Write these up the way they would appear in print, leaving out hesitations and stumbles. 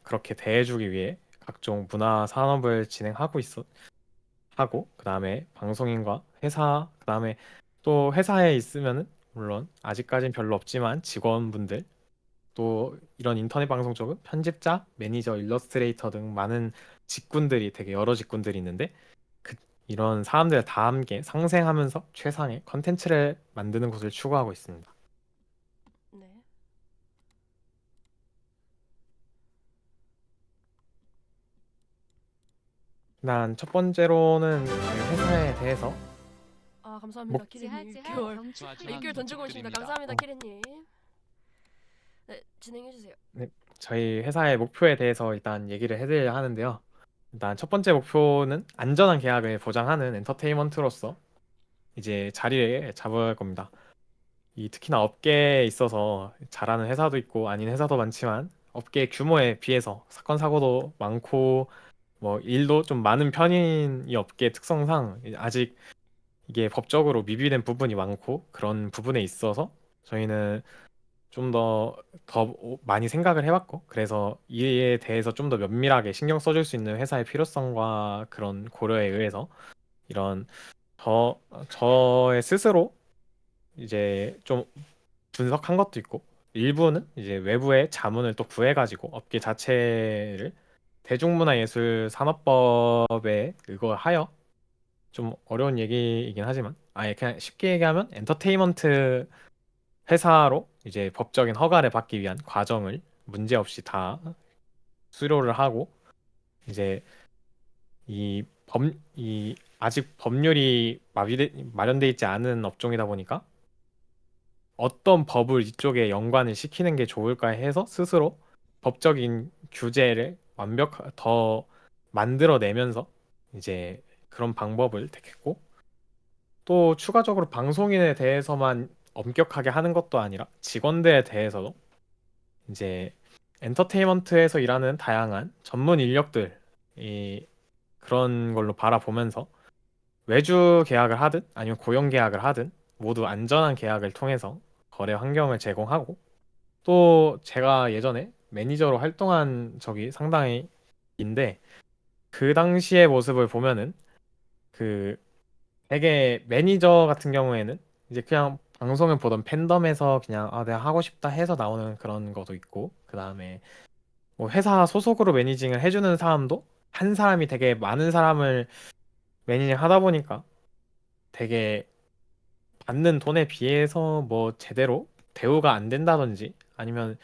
그렇게 대해주기 위해 각종 문화 산업을 진행하고 있어 하고 그다음에 방송인과 회사 그다음에 또 회사에 있으면은 물론 아직까진 별로 없지만 직원분들 또 이런 인터넷 방송 쪽은 편집자, 매니저, 일러스트레이터 등 많은 직군들이 되게 여러 직군들이 있는데 그 이런 사람들 다 함께 상생하면서 최상의 컨텐츠를 만드는 곳을 추구하고 있습니다. 네. 일단 첫 번째로는 저희 회사에 대해서 아, 감사합니다, 목 키리님. 지하지하 6개월. 아, 경축 6개월 던지고 오십니다. 부탁드립니다. 감사합니다, 어, 키리님. 네, 진행해 주세요. 네, 저희 회사의 목표에 대해서 일단 얘기를 해드려야 하는데요. 일단 첫 번째 목표는 안전한 계약을 보장하는 엔터테인먼트로서 이제 자리를 잡을 겁니다. 이 특히나 업계에 있어서 잘하는 회사도 있고 아닌 회사도 많지만 업계 규모에 비해서 사건 사고도 많고 뭐 일도 좀 많은 편인 이 업계 특성상 아직 이게 법적으로 미비된 부분이 많고 그런 부분에 있어서 저희는 좀 더 많이 생각을 해봤고 그래서 이에 대해서 좀 더 면밀하게 신경 써줄 수 있는 회사의 필요성과 그런 고려에 의해서 이런 저의 스스로 이제 좀 분석한 것도 있고 일부는 이제 외부의 자문을 또 구해가지고 업계 자체를 대중문화예술 산업법에 의거하여 좀 어려운 얘기이긴 하지만 아예 그냥 쉽게 얘기하면 엔터테인먼트 회사로 이제 법적인 허가를 받기 위한 과정을 문제없이 다 수료를 하고 이제 이 아직 법률이 마련돼 있지 않은 업종이다 보니까 어떤 법을 이쪽에 연관을 시키는 게 좋을까 해서 스스로 법적인 규제를 더 만들어내면서 이제 그런 방법을 택했고 또 추가적으로 방송인에 대해서만 엄격하게 하는 것도 아니라 직원들에 대해서도 이제 엔터테인먼트에서 일하는 다양한 전문 인력들이 그런 걸로 바라보면서 외주 계약을 하든 아니면 고용 계약을 하든 모두 안전한 계약을 통해서 거래 환경을 제공하고 또 제가 예전에 매니저로 활동한 적이 상당히 인데 그 당시의 모습을 보면은 그 되게 매니저 같은 경우에는 이제 그냥 방송을 보던 팬덤에서 그냥 아 내가 하고 싶다 해서 나오는 그런 것도 있고 그다음에 뭐 회사 소속으로 매니징을 해주는 사람도 한 사람이 되게 많은 사람을 매니징 하다 보니까 되게 받는 돈에 비해서 뭐 제대로 대우가 안 된다든지 아니면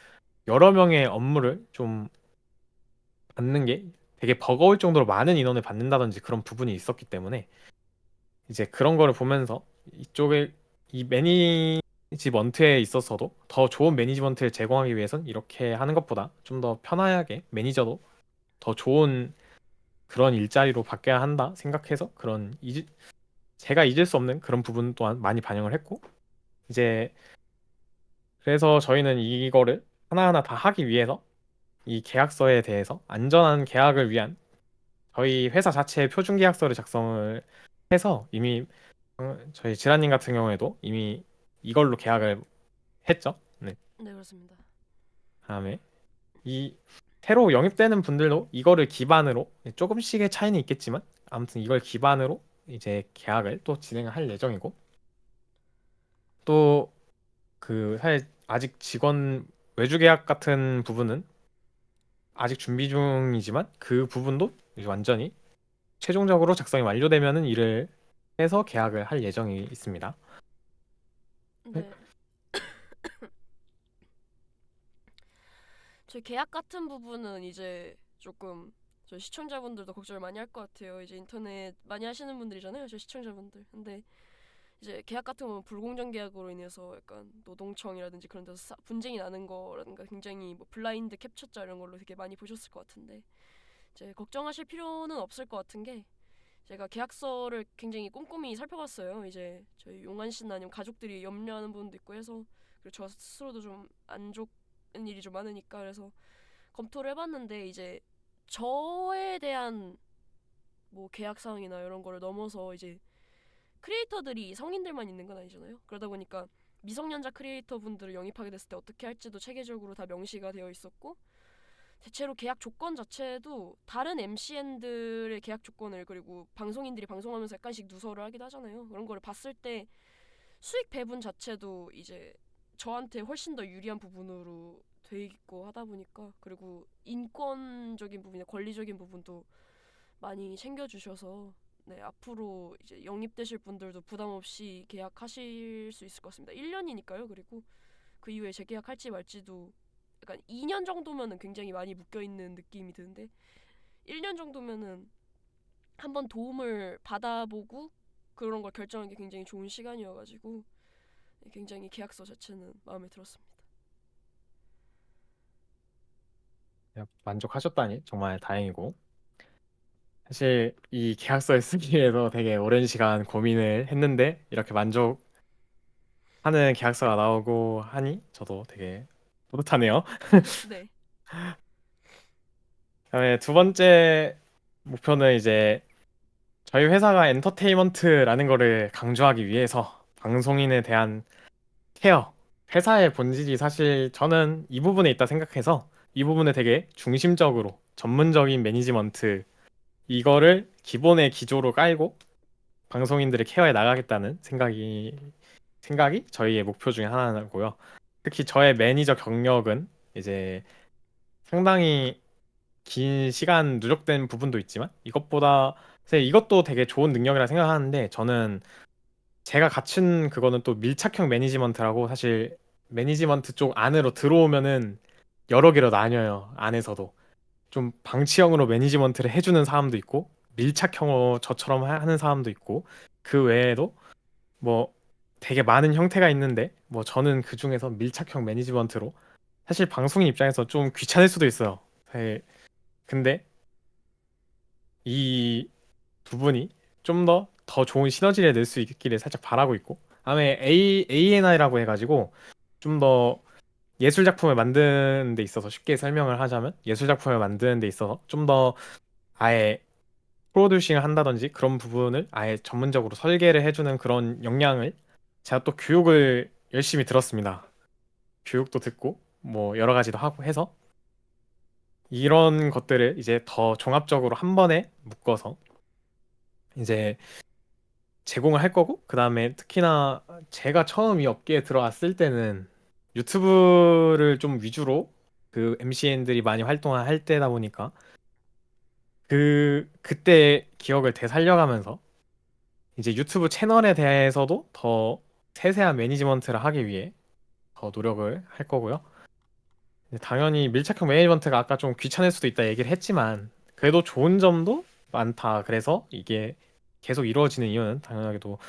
여러 명의 업무를 좀 받는 게 되게 버거울 정도로 많은 인원을 받는다든지 그런 부분이 있었기 때문에 이제 그런 거를 보면서 이쪽에 이 매니지먼트에 있어서도 더 좋은 매니지먼트를 제공하기 위해선 이렇게 하는 것보다 좀 더 편하게 매니저도 더 좋은 그런 일자리로 바뀌어야 한다 생각해서 제가 잊을 수 없는 그런 부분 또한 많이 반영을 했고 이제 그래서 저희는 이거를 하나하나 다 하기 위해서 이 계약서에 대해서 안전한 계약을 위한 저희 회사 자체의 표준 계약서를 작성을 해서 이미 저희 지라님 같은 경우에도 이미 이걸로 계약을 했죠. 네. 네, 그렇습니다. 다음에 이 새로 영입되는 분들도 이거를 기반으로 조금씩의 차이는 있겠지만 아무튼 이걸 기반으로 이제 계약을 또 진행을 할 예정이고 또 그 사실 아직 직원 외주 계약 같은 부분은 아직 준비 중이지만 그 부분도 이제 완전히 최종적으로 작성이 완료되면은 이를 해서 계약을 할 예정이 있습니다. 네. 네. 저희 계약 같은 부분은 이제 조금 저 시청자분들도 걱정을 많이 할 것 같아요. 이제 인터넷 많이 하시는 분들이잖아요, 저 시청자분들. 근데 이제 계약 같은 건 불공정 계약으로 인해서 약간 노동청이라든지 그런 데서 분쟁이 나는 거라든가 굉장히 뭐 블라인드 캡처자 이런 걸로 되게 많이 보셨을 것 같은데 이제 걱정하실 필요는 없을 것 같은 게 제가 계약서를 굉장히 꼼꼼히 살펴봤어요. 이제 저희 용한 씨나 아니면 가족들이 염려하는 부분도 있고 해서 그리고 저 스스로도 좀 안 좋은 일이 좀 많으니까 그래서 검토를 해봤는데 이제 저에 대한 뭐 계약 사항이나 이런 거를 넘어서 이제 크리에이터들이 성인들만 있는 건 아니잖아요. 그러다 보니까 미성년자 크리에이터 분들을 영입하게 됐을 때 어떻게 할지도 체계적으로 다 명시가 되어 있었고 대체로 계약 조건 자체도 다른 MCN들의 계약 조건을 그리고 방송인들이 방송하면서 약간씩 누설을 하기도 하잖아요. 그런 거를 봤을 때 수익 배분 자체도 이제 저한테 훨씬 더 유리한 부분으로 돼 있고 하다 보니까 그리고 인권적인 부분이나 권리적인 부분도 많이 챙겨주셔서 네, 앞으로 이제 영입되실 분들도 부담 없이 계약하실 수 있을 것 같습니다. 1년이니까요. 그리고 그 이후에 재계약할지 말지도 약간 2년 정도면은 굉장히 많이 묶여 있는 느낌이 드는데 1년 정도면은 한번 도움을 받아보고 그런 걸 결정하는 게 굉장히 좋은 시간이어가지고 굉장히 계약서 자체는 마음에 들었습니다. 만족하셨다니 정말 다행이고. 사실 이 계약서를 쓰기 위해서 되게 오랜 시간 고민을 했는데 이렇게 만족하는 계약서가 나오고 하니 저도 되게 뿌듯하네요. 네, 그다음에 두 번째 목표는 이제 저희 회사가 엔터테인먼트라는 거를 강조하기 위해서 방송인에 대한 케어, 회사의 본질이 사실 저는 이 부분에 있다 생각해서 이 부분에 되게 중심적으로 전문적인 매니지먼트 이거를 기본의 기조로 깔고 방송인들을 케어해 나가겠다는 생각이 저희의 목표 중에 하나고요. 특히 저의 매니저 경력은 이제 상당히 긴 시간 누적된 부분도 있지만 이것보다 사실 이것도 되게 좋은 능력이라 생각하는데 저는 제가 갖춘 그거는 또 밀착형 매니지먼트라고 사실 매니지먼트 쪽 안으로 들어오면은 여러 개로 나뉘어요. 안에서도 좀 방치형으로 매니지먼트를 해주는 사람도 있고 밀착형으로 저처럼 하는 사람도 있고 그 외에도 뭐 되게 많은 형태가 있는데 뭐 저는 그 중에서 밀착형 매니지먼트로 사실 방송인 입장에서 좀 귀찮을 수도 있어요. 사실 근데 이 두 분이 좀 더 좋은 시너지를 낼 수 있기를 살짝 바라고 있고 다음에 ANI라고 해가지고 좀 더 예술 작품을 만드는 데 있어서 쉽게 설명을 하자면 예술 작품을 만드는 데 있어서 좀 더 아예 프로듀싱을 한다든지 그런 부분을 아예 전문적으로 설계를 해주는 그런 역량을 제가 또 교육을 열심히 들었습니다. 교육도 듣고 뭐 여러 가지도 하고 해서 이런 것들을 이제 더 종합적으로 한 번에 묶어서 이제 제공을 할 거고 그다음에 특히나 제가 처음 이 업계에 들어왔을 때는 유튜브를 좀 위주로 그 MCN들이 많이 활동을 할 때다 보니까 그때 기억을 되살려가면서 이제 유튜브 채널에 대해서도 더 세세한 매니지먼트를 하기 위해 더 노력을 할 거고요. 당연히 밀착형 매니지먼트가 아까 좀 귀찮을 수도 있다 얘기를 했지만 그래도 좋은 점도 많다. 그래서 이게 계속 이루어지는 이유는 당연하게도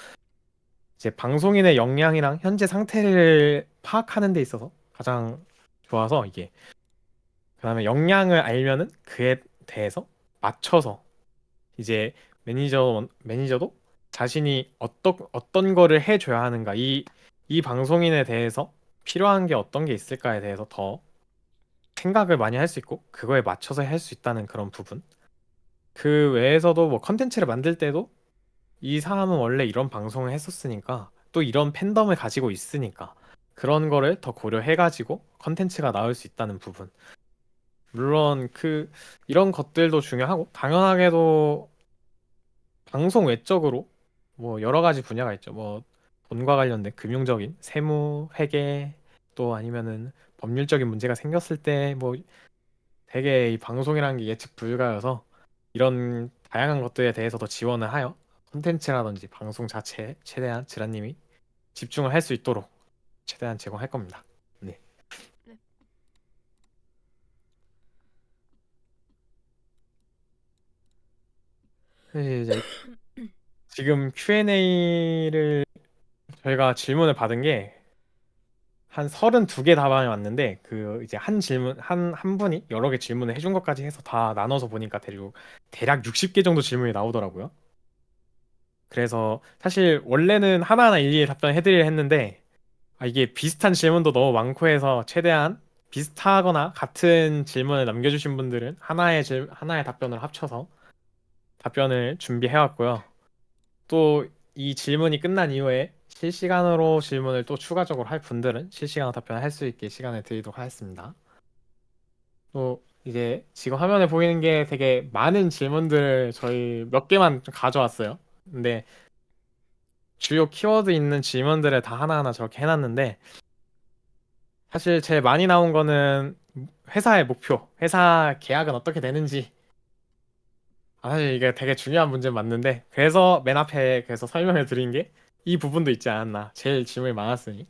이제 방송인의 역량이랑 현재 상태를 파악하는 데 있어서 가장 좋아서 이게 그다음에 역량을 알면은 그에 대해서 맞춰서 이제 매니저도 자신이 어떤 거를 해줘야 하는가 이 방송인에 대해서 필요한 게 어떤 게 있을까에 대해서 더 생각을 많이 할 수 있고 그거에 맞춰서 할 수 있다는 그런 부분 그 외에서도 뭐 컨텐츠를 만들 때도 이 사람은 원래 이런 방송을 했었으니까 또 이런 팬덤을 가지고 있으니까 그런 거를 더 고려해가지고 컨텐츠가 나올 수 있다는 부분 물론 이런 것들도 중요하고 당연하게도 방송 외적으로 뭐 여러 가지 분야가 있죠. 뭐 돈과 관련된 금융적인 세무, 회계 또 아니면은 법률적인 문제가 생겼을 때 뭐 되게 이 방송이라는 게 예측 불가여서 이런 다양한 것들에 대해서도 지원을 하여 콘텐츠라든지 방송 자체에 최대한 지라님이 집중을 할 수 있도록 최대한 제공할 겁니다. 네. 네, 사실 이제 지금 Q&A를 저희가 질문을 받은 게 한 32개 답안이 왔는데 그 이제 한 질문 한 분이 여러 개 질문을 해준 것까지 해서 다 나눠서 보니까 대략 60개 정도 질문이 나오더라고요. 그래서 사실 원래는 하나하나 일일이 답변해 드리려 했는데 이게 비슷한 질문도 너무 많고 해서 최대한 비슷하거나 같은 질문을 남겨주신 분들은 하나의 답변을 합쳐서 답변을 준비해 왔고요. 또 이 질문이 끝난 이후에 실시간으로 질문을 또 추가적으로 할 분들은 실시간으로 답변할 수 있게 시간을 드리도록 하겠습니다. 또 이제 지금 화면에 보이는 게 되게 많은 질문들을 저희 몇 개만 좀 가져왔어요. 근데 주요 키워드 있는 질문들을 다 하나하나 저렇게 해놨는데 사실 제일 많이 나온 거는 회사의 목표, 회사 계약은 어떻게 되는지. 사실 이게 되게 중요한 문제 맞는데 그래서 맨 앞에 그래서 설명을 드린 게 이 부분도 있지 않았나. 제일 질문이 많았으니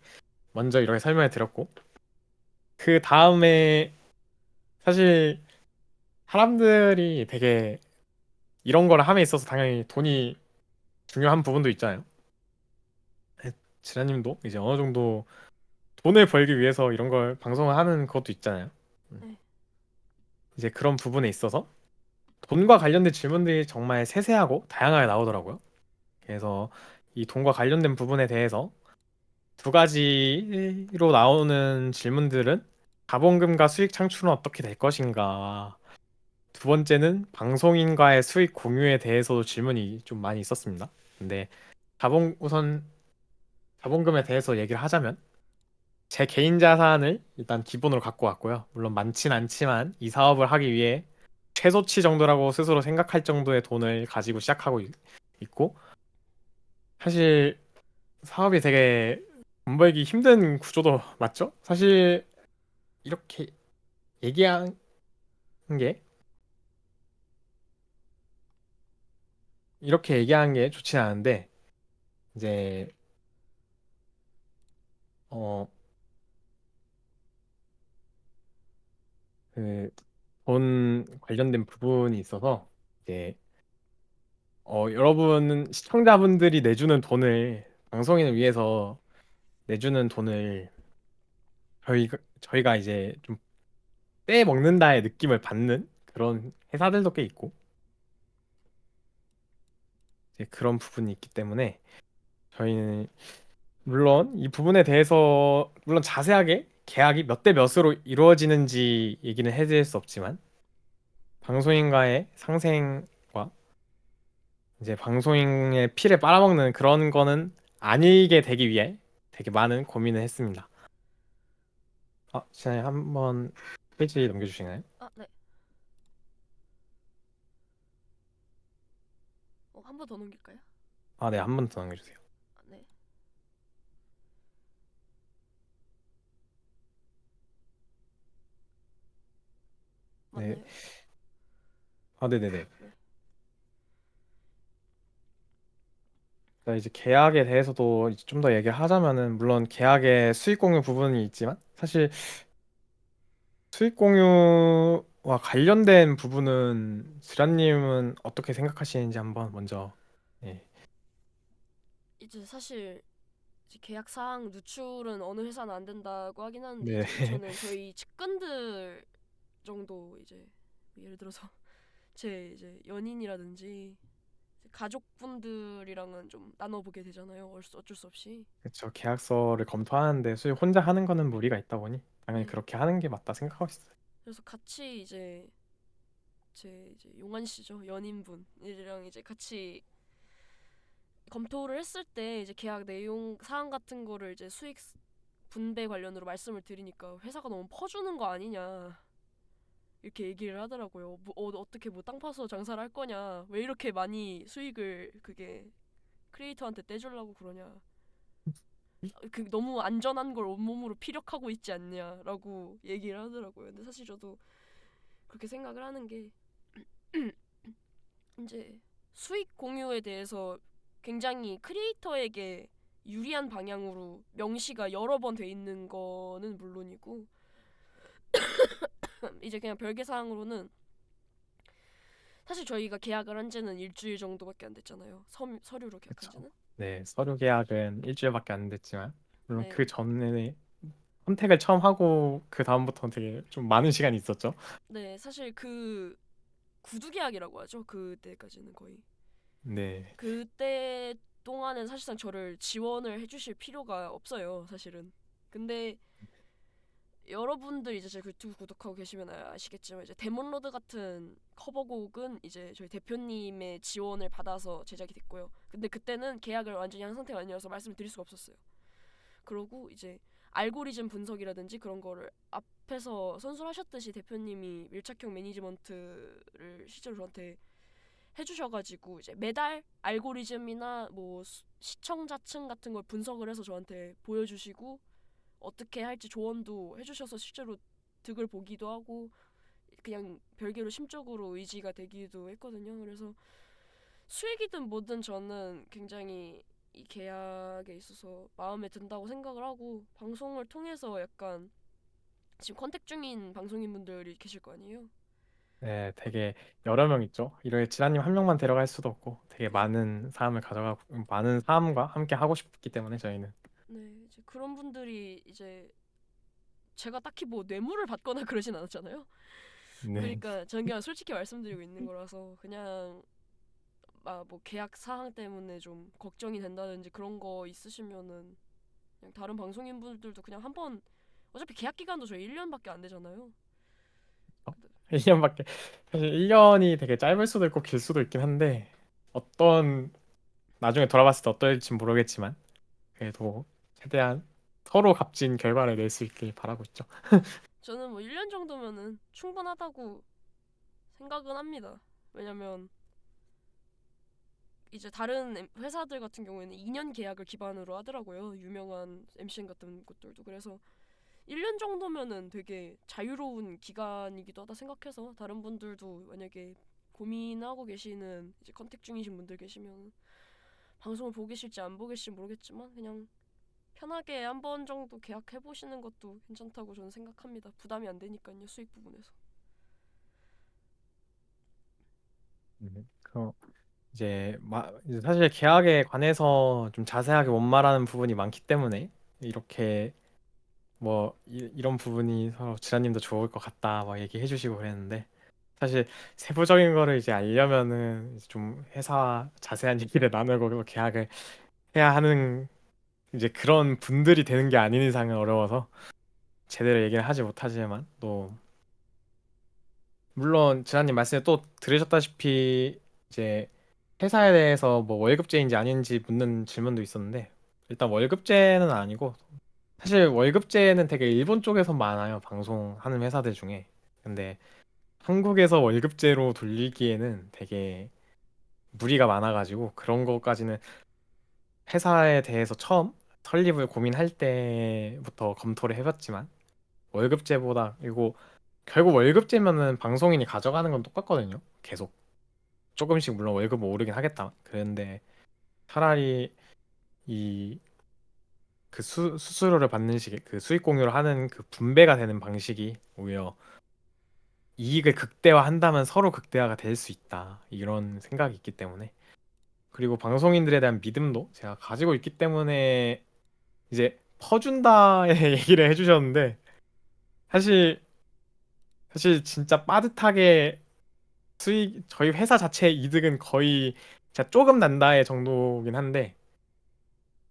먼저 이렇게 설명을 드렸고 그 다음에 사실 사람들이 되게 이런 거를 함에 있어서 당연히 돈이 중요한 부분도 있잖아요. 지라님도 이제 어느 정도 돈을 벌기 위해서 이런 걸 방송을 하는 것도 있잖아요. 음. 네. 이제 그런 부분에 있어서 돈과 관련된 질문들이 정말 세세하고 다양하게 나오더라고요. 그래서 이 돈과 관련된 부분에 대해서 두 가지로 나오는 질문들은 자본금과 수익 창출은 어떻게 될 것인가. 두 번째는 방송인과의 수익 공유에 대해서도 질문이 좀 많이 있었습니다. 근데 우선 자본금에 대해서 얘기를 하자면 제 개인 자산을 일단 기본으로 갖고 왔고요. 물론 많진 않지만 이 사업을 하기 위해 최소치 정도라고 스스로 생각할 정도의 돈을 가지고 시작하고 있고 사실 사업이 되게 돈 벌기 힘든 구조도 맞죠? 사실 이렇게 얘기한 게 이렇게 얘기하는 게 좋진 않은데 이제 어 그 돈 관련된 부분이 있어서 이제 여러분 시청자분들이 내주는 돈을 방송인을 위해서 내주는 돈을 저희가 이제 좀 떼먹는다의 느낌을 받는 그런 회사들도 꽤 있고 이제 그런 부분이 있기 때문에 저희는 물론 이 부분에 대해서 물론 자세하게 계약이 몇 대 몇으로 이루어지는지 얘기는 해드릴 수 없지만 방송인과의 상생과 이제 방송인의 피를 빨아먹는 그런 거는 아니게 되기 위해 되게 많은 고민을 했습니다. 시장님 한번 페이지 넘겨주시나요? 아, 네. 한 번 더 넘길까요? 네, 한 번 더 넘겨주세요. 아, 네. 네, 맞나요? 네네네. 네. 자, 이제 계약에 대해서도 좀 더 얘기를 하자면은 물론 계약의 수익 공유 부분이 있지만 사실 수익 공유와 관련된 부분은 지란님은 어떻게 생각하시는지 한번 먼저. 예. 이제 사실 이제 계약상 누출은 어느 회사는 안 된다고 하긴 하는데 네. 이제 저는 저희 측근들 정도 이제 예를 들어서 제 이제 연인이라든지 가족분들이랑은 좀 나눠보게 되잖아요. 어쩔 수 없이. 그렇죠. 계약서를 검토하는데 수익 혼자 하는 거는 무리가 있다 보니 당연히 네. 그렇게 하는 게 맞다 생각하고 있어요. 그래서 같이 이제 제 이제 용환 씨죠 연인분이랑 이제 같이 검토를 했을 때 이제 계약 내용 사항 같은 거를 이제 수익 분배 관련으로 말씀을 드리니까 회사가 너무 퍼주는 거 아니냐 이렇게 얘기를 하더라고요. 어떻게 뭐 땅 파서 장사를 할 거냐? 왜 이렇게 많이 수익을 그게 크리에이터한테 떼주려고 그러냐? 그 너무 안전한 걸 온몸으로 피력하고 있지 않냐라고 얘기를 하더라고요. 근데 사실 저도 그렇게 생각을 하는 게 이제 수익 공유에 대해서 굉장히 크리에이터에게 유리한 방향으로 명시가 여러 번 돼 있는 거는 물론이고 이제 그냥 별개 사항으로는 사실 저희가 계약을 한 지는 일주일 정도밖에 안 됐잖아요. 서류로 계약한 그렇죠. 지는. 네, 서류 계약은 일주일밖에 안 됐지만 물론 그 네. 전에 선택을 처음 하고 그 다음부터 되게 좀 많은 시간이 있었죠. 네, 사실 그 구두 계약이라고 하죠. 그때까지는 거의. 네, 그때 동안은 사실상 저를 지원을 해주실 필요가 없어요. 사실은. 근데 여러분들 이제 제 유튜브 구독하고 계시면 아시겠지만 이제 데몬로드 같은 커버곡은 이제 저희 대표님의 지원을 받아서 제작이 됐고요. 근데 그때는 계약을 완전히 한 상태가 아니라서 말씀을 드릴 수가 없었어요. 그러고 이제 알고리즘 분석이라든지 그런 거를 앞에서 선술하셨듯이 대표님이 밀착형 매니지먼트를 실제로 저한테 해주셔가지고 이제 매달 알고리즘이나 뭐 시청자층 같은 걸 분석을 해서 저한테 보여주시고 어떻게 할지 조언도 해주셔서 실제로 득을 보기도 하고 그냥 별개로 심적으로 의지가 되기도 했거든요. 그래서 수익이든 뭐든 저는 굉장히 이 계약에 있어서 마음에 든다고 생각을 하고 방송을 통해서 약간 지금 컨택 중인 방송인분들이 계실 거 아니에요. 네, 되게 여러 명 있죠. 이렇게 지라님 한 명만 데려갈 수도 없고 되게 그죠? 많은 사람을 가져가고 많은 사람과 함께 하고 싶기 때문에 저희는. 네, 이제 그런 분들이 이제 제가 딱히 뭐 뇌물을 받거나 그러진 않았잖아요. 네. 그러니까 저는 그냥 솔직히 말씀드리고 있는 거라서 그냥 뭐 계약 사항 때문에 좀 걱정이 된다든지 그런 거 있으시면은 그냥 다른 방송인분들도 그냥 한번 어차피 계약 기간도 저희 1년밖에 안 되잖아요. 1년밖에 사실 1년이 되게 짧을 수도 있고 길 수도 있긴 한데 어떤 나중에 돌아봤을 때 어떨지 모르겠지만 그래도 최대한 서로 값진 결과를 낼 수 있길 바라고 있죠. 저는 뭐 1년 정도면은 충분하다고 생각은 합니다. 왜냐면 이제 다른 회사들 같은 경우에는 2년 계약을 기반으로 하더라고요. 유명한 MCN 같은 곳들도. 그래서 1년 정도면은 되게 자유로운 기간이기도 하다 생각해서 다른 분들도 만약에 고민하고 계시는 이제 컨택 중이신 분들 계시면 방송을 보고 계실지 안 보고 계실지 모르겠지만 그냥 편하게 한 번 정도 계약해 보시는 것도 괜찮다고 저는 생각합니다. 부담이 안 되니까요, 수익 부분에서. 그 이제 사실 계약에 관해서 좀 자세하게 못 말하는 부분이 많기 때문에 이렇게 이런 부분이 서로 지라님도 좋을 것 같다 막 얘기해 주시고 그랬는데 사실 세부적인 거를 이제 알려면은 이제 좀 회사와 자세한 얘기를 나누고 계약을 해야 하는 이제 그런 분들이 되는 게 아닌 이상은 어려워서 제대로 얘기를 하지 못하지만 또 물론 지라님 말씀에 또 들으셨다시피 이제 회사에 대해서 뭐 월급제인지 아닌지 묻는 질문도 있었는데 일단 월급제는 아니고 사실 월급제는 되게 일본 쪽에서 많아요. 방송하는 회사들 중에. 근데 한국에서 월급제로 돌리기에는 되게 무리가 많아가지고 그런 것까지는 회사에 대해서 처음 설립을 고민할 때부터 검토를 해봤지만 월급제보다 그리고 결국 월급제면은 방송인이 가져가는 건 똑같거든요. 계속 조금씩 물론 월급은 오르긴 하겠다. 그런데 차라리 이 그 수수료를 받는 식의 그 수익 공유를 하는 그 분배가 되는 방식이 오히려 이익을 극대화한다면 서로 극대화가 될 수 있다. 이런 생각이 있기 때문에. 그리고 방송인들에 대한 믿음도 제가 가지고 있기 때문에 이제 퍼준다의 얘기를 해주셨는데 사실 사실 진짜 빠듯하게 저희 회사 자체의 이득은 거의 진짜 조금 난다의 정도긴 한데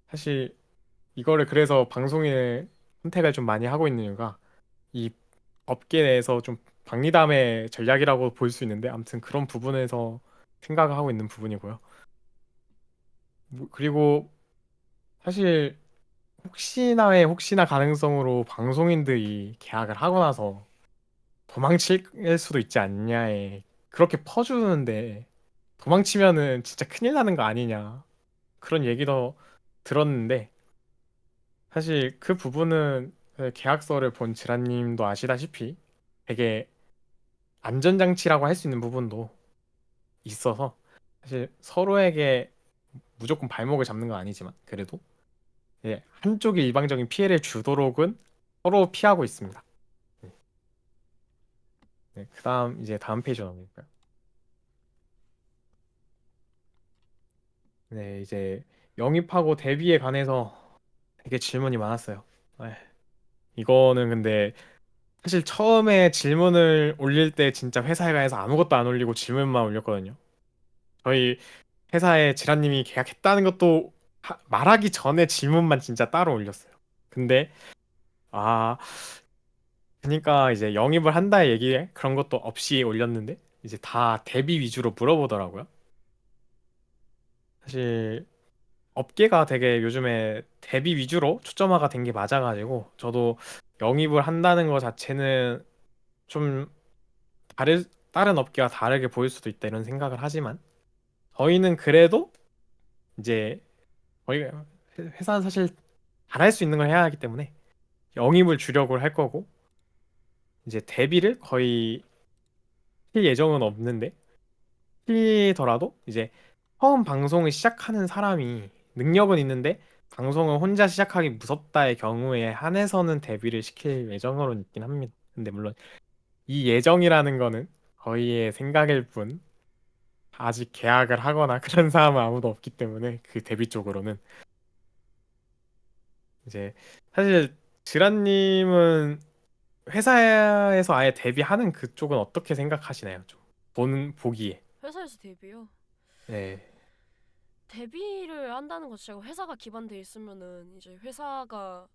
사실 이거를 그래서 방송인의 선택을 좀 많이 하고 있는 이유가 이 업계 내에서 좀 박리담의 전략이라고 볼 수 있는데 아무튼 그런 부분에서 생각을 하고 있는 부분이고요. 그리고 사실 혹시나 가능성으로 방송인들이 계약을 하고 나서 도망칠 수도 있지 않냐에 그렇게 퍼주는데 도망치면은 진짜 큰일 나는 거 아니냐 그런 얘기도 들었는데 사실 그 부분은 계약서를 본 지라님도 아시다시피 되게 안전장치라고 할 수 있는 부분도 있어서 사실 서로에게 무조건 발목을 잡는 건 아니지만 그래도 한쪽이 일방적인 피해를 주도록은 서로 피하고 있습니다. 네, 그다음 이제 다음 페이지로 넘길까요? 네, 이제 영입하고 데뷔에 관해서 되게 질문이 많았어요. 에휴, 이거는 근데 사실 처음에 질문을 올릴 때 진짜 회사에 관해서 아무것도 안 올리고 질문만 올렸거든요. 저희 회사에 지라님이 계약했다는 것도 말하기 전에 질문만 진짜 따로 올렸어요. 근데 아 그러니까 이제 영입을 한다의 얘기에 그런 것도 없이 올렸는데 이제 다 데뷔 위주로 물어보더라고요. 사실 업계가 되게 요즘에 데뷔 위주로 초점화가 된 게 맞아가지고 저도 영입을 한다는 것 자체는 좀 다른 업계와 다르게 보일 수도 있다 이런 생각을 하지만 저희는 그래도 이제 저희 회사는 사실 잘할 수 있는 걸 해야 하기 때문에 영입을 주력을 할 거고 이제 데뷔를 거의 할 예정은 없는데 하더라도 이제 처음 방송을 시작하는 사람이 능력은 있는데 방송을 혼자 시작하기 무섭다의 경우에 한해서는 데뷔를 시킬 예정으로는 있긴 합니다. 근데 물론 이 예정이라는 거는 저희의 생각일 뿐 아직 계약을 하거나 그런 사람은 아무도 없기 때문에 그 데뷔 쪽으로는 이제 사실 지란님은 회사에서 아예 데뷔하는 그쪽은 어떻게 생각하시나요? 좀 보기에. 회사에서 데뷔요. 네. 데뷔를 한다는 것 자체가 회사가 기반돼 있으면은 이제 회사가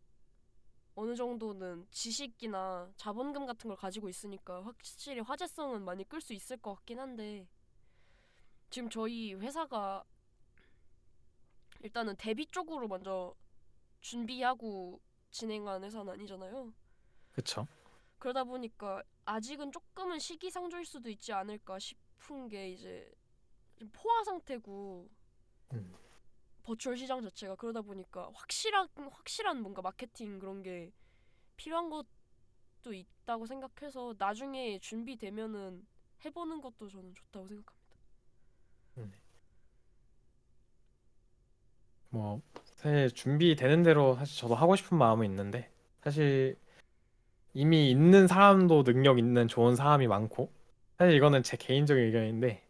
어느 정도는 지식이나 자본금 같은 걸 가지고 있으니까 확실히 화제성은 많이 끌 수 있을 것 같긴 한데 지금 저희 회사가 일단은 데뷔 쪽으로 먼저 준비하고 진행한 회사는 아니잖아요. 그쵸? 그러다 보니까 아직은 조금은 시기상조일 수도 있지 않을까 싶은 게 이제 좀 포화 상태고 음. 버추얼 시장 자체가 그러다 보니까 확실한 뭔가 마케팅 그런 게 필요한 것도 있다고 생각해서 나중에 준비되면은 해보는 것도 저는 좋다고 생각합니다. 음. 뭐 사실 준비되는 대로 사실 저도 하고 싶은 마음은 있는데 사실 이미 있는 사람도 능력 있는 좋은 사람이 많고 사실 이거는 제 개인적인 의견인데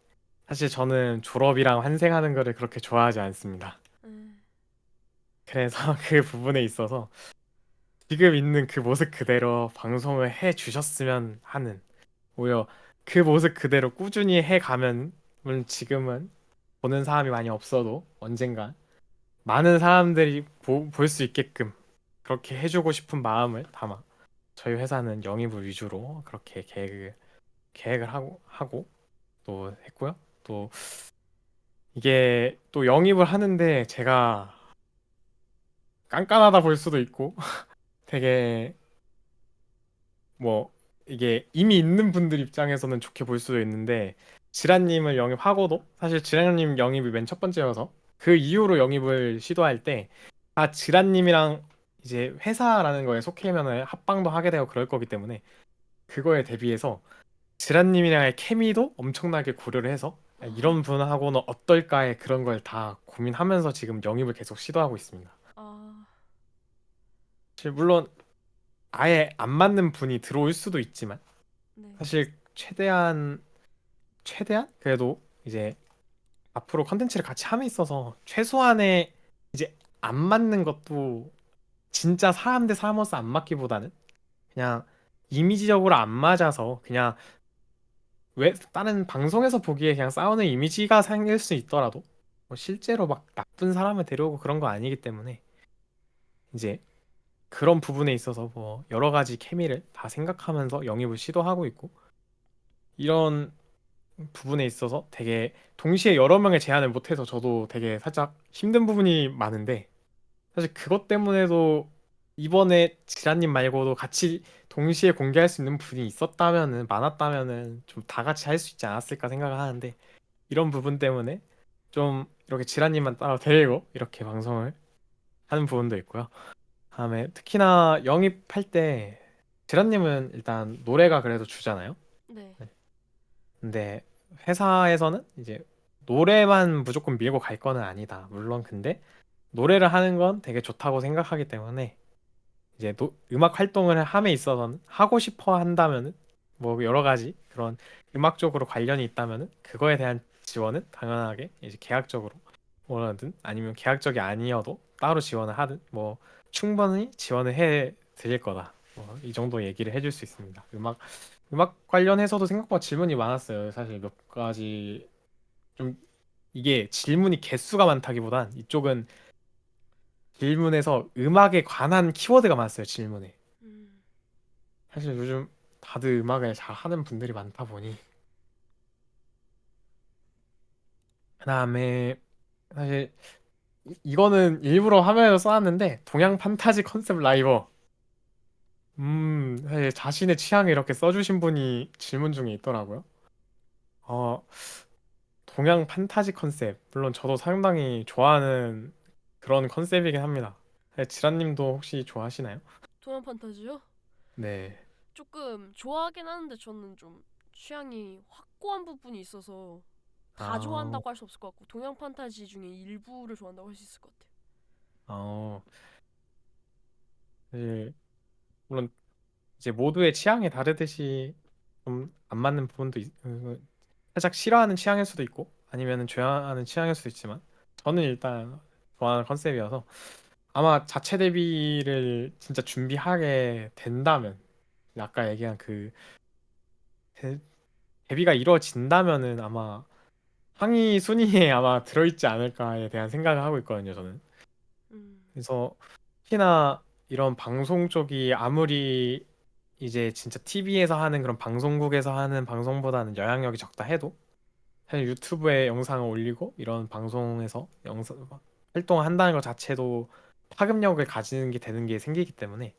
사실 저는 졸업이랑 환생하는 거를 그렇게 좋아하지 않습니다. 음, 그래서 그 부분에 있어서 지금 있는 그 모습 그대로 방송을 해 주셨으면 하는 오히려 그 모습 그대로 꾸준히 해 가면 물론 지금은 보는 사람이 많이 없어도 언젠가 많은 사람들이 볼 수 있게끔 그렇게 해주고 싶은 마음을 담아 저희 회사는 영입을 위주로 그렇게 계획을 하고 또 했고요. 또 이게 또 영입을 하는데 제가 깐깐하다 볼 수도 있고 되게 뭐 이게 이미 있는 분들 입장에서는 좋게 볼 수도 있는데 지란님을 영입하고도 사실 지란님 영입이 맨 첫 번째여서 그 이후로 영입을 시도할 때 다 지란님이랑 이제 회사라는 거에 속해면은 합방도 하게 되고 그럴 거기 때문에 그거에 대비해서 지란님이랑의 케미도 엄청나게 고려를 해서 야, 이런 분하고는 어떨까의 그런 걸 다 고민하면서 지금 영입을 계속 시도하고 있습니다. 아, 사실 물론 아예 안 맞는 분이 들어올 수도 있지만 네. 사실 최대한 그래도 이제 앞으로 컨텐츠를 같이 함에 있어서 최소한의 이제 안 맞는 것도 진짜 사람 대 사람으로서 안 맞기보다는 그냥 이미지적으로 안 맞아서 그냥 왜 다른 방송에서 보기에 그냥 싸우는 이미지가 생길 수 있더라도 뭐 실제로 막 나쁜 사람을 데려오고 그런 거 아니기 때문에 이제 그런 부분에 있어서 뭐 여러 가지 케미를 다 생각하면서 영입을 시도하고 있고 이런 부분에 있어서 되게 동시에 여러 명의 제안을 못해서 저도 되게 살짝 힘든 부분이 많은데 사실 그것 때문에도 이번에 지란님 말고도 같이 동시에 공개할 수 있는 분이 있었다면은 많았다면은 좀 다 같이 할 수 있지 않았을까 생각을 하는데 이런 부분 때문에 좀 이렇게 지란님만 따로 데리고 이렇게 방송을 하는 부분도 있고요. 다음에 특히나 영입할 때 지란님은 일단 노래가 그래도 주잖아요. 네. 네. 근데 회사에서는 이제 노래만 무조건 밀고 갈 거는 아니다. 물론 근데 노래를 하는 건 되게 좋다고 생각하기 때문에 이제 음악 활동을 함에 있어서는 하고 싶어 한다면은 뭐 여러 가지 그런 음악 쪽으로 관련이 있다면은 그거에 대한 지원은 당연하게 이제 계약적으로 원하든 아니면 계약적이 아니어도 따로 지원을 하든 뭐 충분히 지원을 해 드릴 거다. 뭐 이 정도 얘기를 해줄 수 있습니다. 음악 관련해서도 생각보다 질문이 많았어요. 사실 몇 가지 좀 이게 질문이 개수가 많다기보단 이쪽은 질문에서 음악에 관한 키워드가 많았어요. 질문에. 음, 사실 요즘 다들 음악을 잘 하는 분들이 많다 보니 그다음에 사실 이거는 일부러 화면에서 써놨는데 동양 판타지 컨셉 라이버. 사실 자신의 취향을 이렇게 써주신 분이 질문 중에 있더라고요. 어, 동양 판타지 컨셉. 물론 저도 상당히 좋아하는 그런 컨셉이긴 합니다. 지란님도 혹시 좋아하시나요? 동양 판타지요? 네. 조금 좋아하긴 하는데 저는 좀 취향이 확고한 부분이 있어서 다 아, 좋아한다고 할 수 없을 것 같고 동양 판타지 중에 일부를 좋아한다고 할 수 있을 것 같아요. 어, 네. 물론 이제 모두의 취향이 다르듯이 좀 안 맞는 부분도 살짝 싫어하는 취향일 수도 있고 아니면은 좋아하는 취향일 수도 있지만 저는 일단 좋아하는 컨셉이어서 아마 자체 데뷔를 진짜 준비하게 된다면 아까 얘기한 그 데- 데뷔가 이루어진다면은 아마 상위 순위에 아마 들어있지 않을까에 대한 생각을 하고 있거든요, 저는. 음, 그래서 특히나 이런 방송 쪽이 아무리 이제 진짜 TV에서 하는 그런 방송국에서 하는 방송보다는 영향력이 적다 해도 사실 유튜브에 영상을 올리고 이런 방송에서 영상 활동을 한다는 것 자체도 파급력을 가지는 게 되는 게 생기기 때문에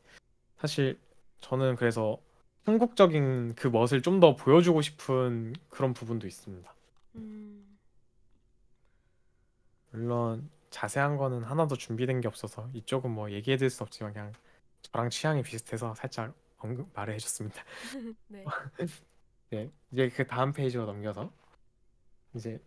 사실 저는 그래서 한국적인 그 멋을 좀 더 보여주고 싶은 그런 부분도 있습니다. 음, 물론 자세한 거는 하나도 준비된 게 없어서 이쪽은 뭐 얘기해 드릴 수 없지만 그냥 저랑 취향이 비슷해서 살짝 언급 말을 해줬습니다. 네. 네, 이제 그 다음 페이지로 넘겨서 이제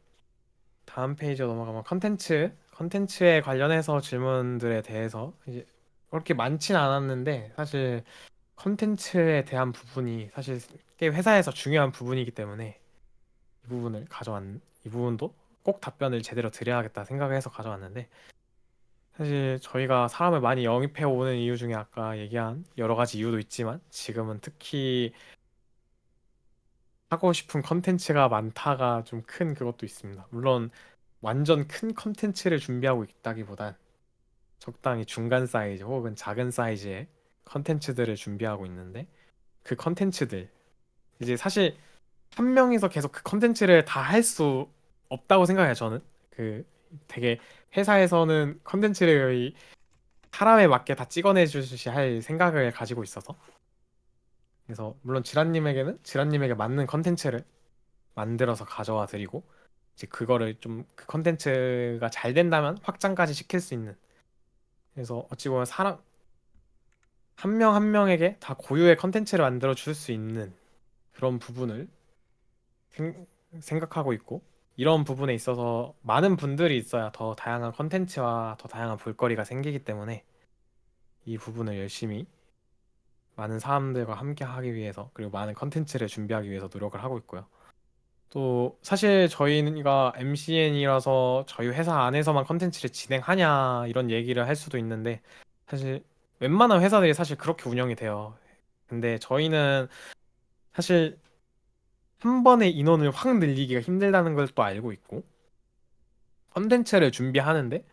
다음 페이지로 넘어가면 컨텐츠에 관련해서 질문들에 대해서 이제 그렇게 많진 않았는데 사실 컨텐츠에 대한 부분이 사실 꽤 회사에서 중요한 부분이기 때문에 이 부분도 꼭 답변을 제대로 드려야겠다 생각을 해서 가져왔는데 사실 저희가 사람을 많이 영입해 오는 이유 중에 아까 얘기한 여러 가지 이유도 있지만 지금은 특히 하고 싶은 컨텐츠가 많다가 좀 큰 그것도 있습니다. 물론 완전 큰 컨텐츠를 준비하고 있다기보단 적당히 중간 사이즈 혹은 작은 사이즈의 컨텐츠들을 준비하고 있는데 그 컨텐츠들 이제 사실 한 명이서 계속 그 컨텐츠를 다 할 수 없다고 생각해요, 저는. 그 되게 회사에서는 컨텐츠를 사람에 맞게 다 찍어내 주시 할 생각을 가지고 있어서 그래서 물론 지란님에게는 지란님에게 맞는 컨텐츠를 만들어서 가져와 드리고 이제 그거를 좀 그 컨텐츠가 잘 된다면 확장까지 시킬 수 있는 그래서 어찌 보면 사람 한 명 한 명에게 다 고유의 컨텐츠를 만들어 줄 수 있는 그런 부분을 생, 생각하고 있고 이런 부분에 있어서 많은 분들이 있어야 더 다양한 컨텐츠와 더 다양한 볼거리가 생기기 때문에 이 부분을 열심히 많은 사람들과 함께 하기 위해서 그리고 많은 컨텐츠를 준비하기 위해서 노력을 하고 있고요. 또 사실 저희가 MCN이라서 저희 회사 안에서만 컨텐츠를 진행하냐 이런 얘기를 할 수도 있는데 사실 웬만한 회사들이 사실 그렇게 운영이 돼요. 근데 저희는 사실 한 번에 인원을 확 늘리기가 힘들다는 걸 또 알고 있고 컨텐츠를 준비하는데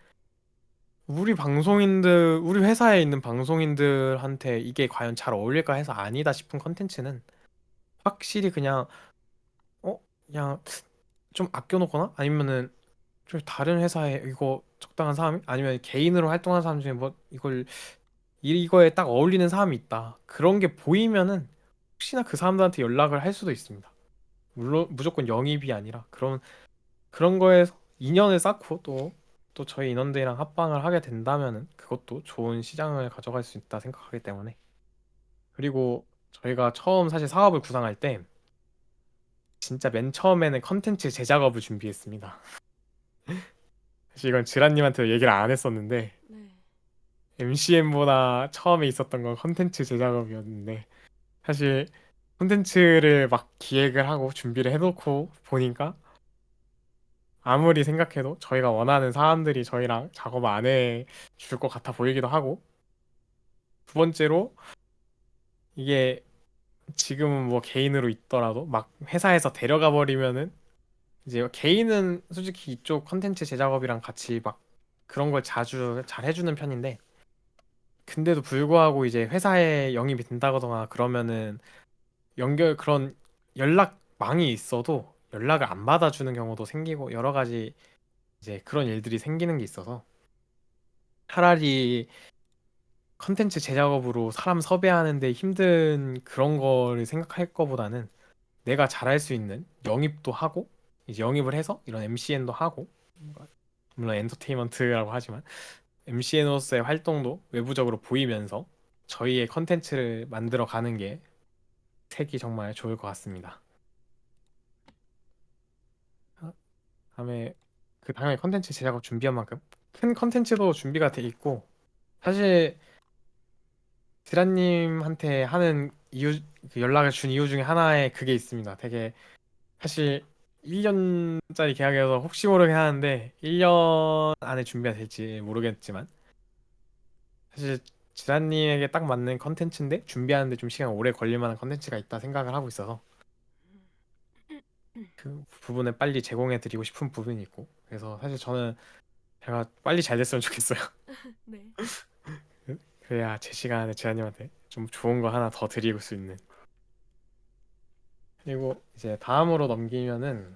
우리 회사에 있는 방송인들한테 이게 과연 잘 어울릴까 해서 아니다 싶은 컨텐츠는 확실히 어 그냥 좀 아껴놓거나 아니면은 좀 다른 회사에 이거 적당한 사람이 아니면 개인으로 활동하는 사람 중에 뭐 이거에 딱 어울리는 사람이 있다 그런 게 보이면은 혹시나 그 사람들한테 연락을 할 수도 있습니다. 물론 무조건 영입이 아니라 그런 거에서 인연을 쌓고 또 저희 인원들이랑 합방을 하게 된다면은 그것도 좋은 시장을 가져갈 수 있다 생각하기 때문에 그리고 저희가 처음 사실 사업을 구상할 때 진짜 맨 처음에는 컨텐츠 제작업을 준비했습니다. 사실 이건 지란님한테 얘기를 안 했었는데 네. MCM보다 처음에 있었던 건 컨텐츠 제작업이었는데 사실 콘텐츠를 막 기획을 하고 준비를 해놓고 보니까 아무리 생각해도 저희가 원하는 사람들이 저희랑 작업 안 해 줄 것 같아 보이기도 하고 두 번째로 이게 지금은 뭐 개인으로 있더라도 막 회사에서 데려가 버리면은 이제 개인은 솔직히 이쪽 컨텐츠 제작업이랑 같이 막 그런 걸 자주 잘 해주는 편인데 근데도 불구하고 이제 회사에 영입이 된다거나 그러면은 그런 연락망이 있어도 연락을 안 받아주는 경우도 생기고 여러 가지 이제 그런 일들이 생기는 게 있어서 차라리 컨텐츠 제작업으로 사람 섭외하는데 힘든 그런 거를 생각할 거보다는 내가 잘할 수 있는 영입도 하고 이제 영입을 해서 이런 MCN도 하고 물론 엔터테인먼트라고 하지만 MCN으로서의 활동도 외부적으로 보이면서 저희의 컨텐츠를 만들어 가는 게 색이 정말 좋을 것 같습니다. 다음에 그 당연히 컨텐츠 제작업 준비한 만큼 큰 컨텐츠도 준비가 돼 있고 사실 디라님한테 하는 이유 그 연락을 준 이유 중에 하나에 그게 있습니다. 되게 사실 1년짜리 계약이어서 혹시 모르긴 하는데 1년 안에 준비가 될지 모르겠지만 사실 지란님에게 딱 맞는 컨텐츠인데 준비하는데 좀 시간 오래 걸릴 만한 컨텐츠가 있다 생각을 하고 있어서 그 부분을 빨리 제공해 드리고 싶은 부분이 있고 그래서 사실 저는 제가 빨리 잘 됐으면 좋겠어요. 네. 그래야 제 시간에 지란님한테 좀 좋은 거 하나 더 드릴 수 있는. 그리고 이제 다음으로 넘기면은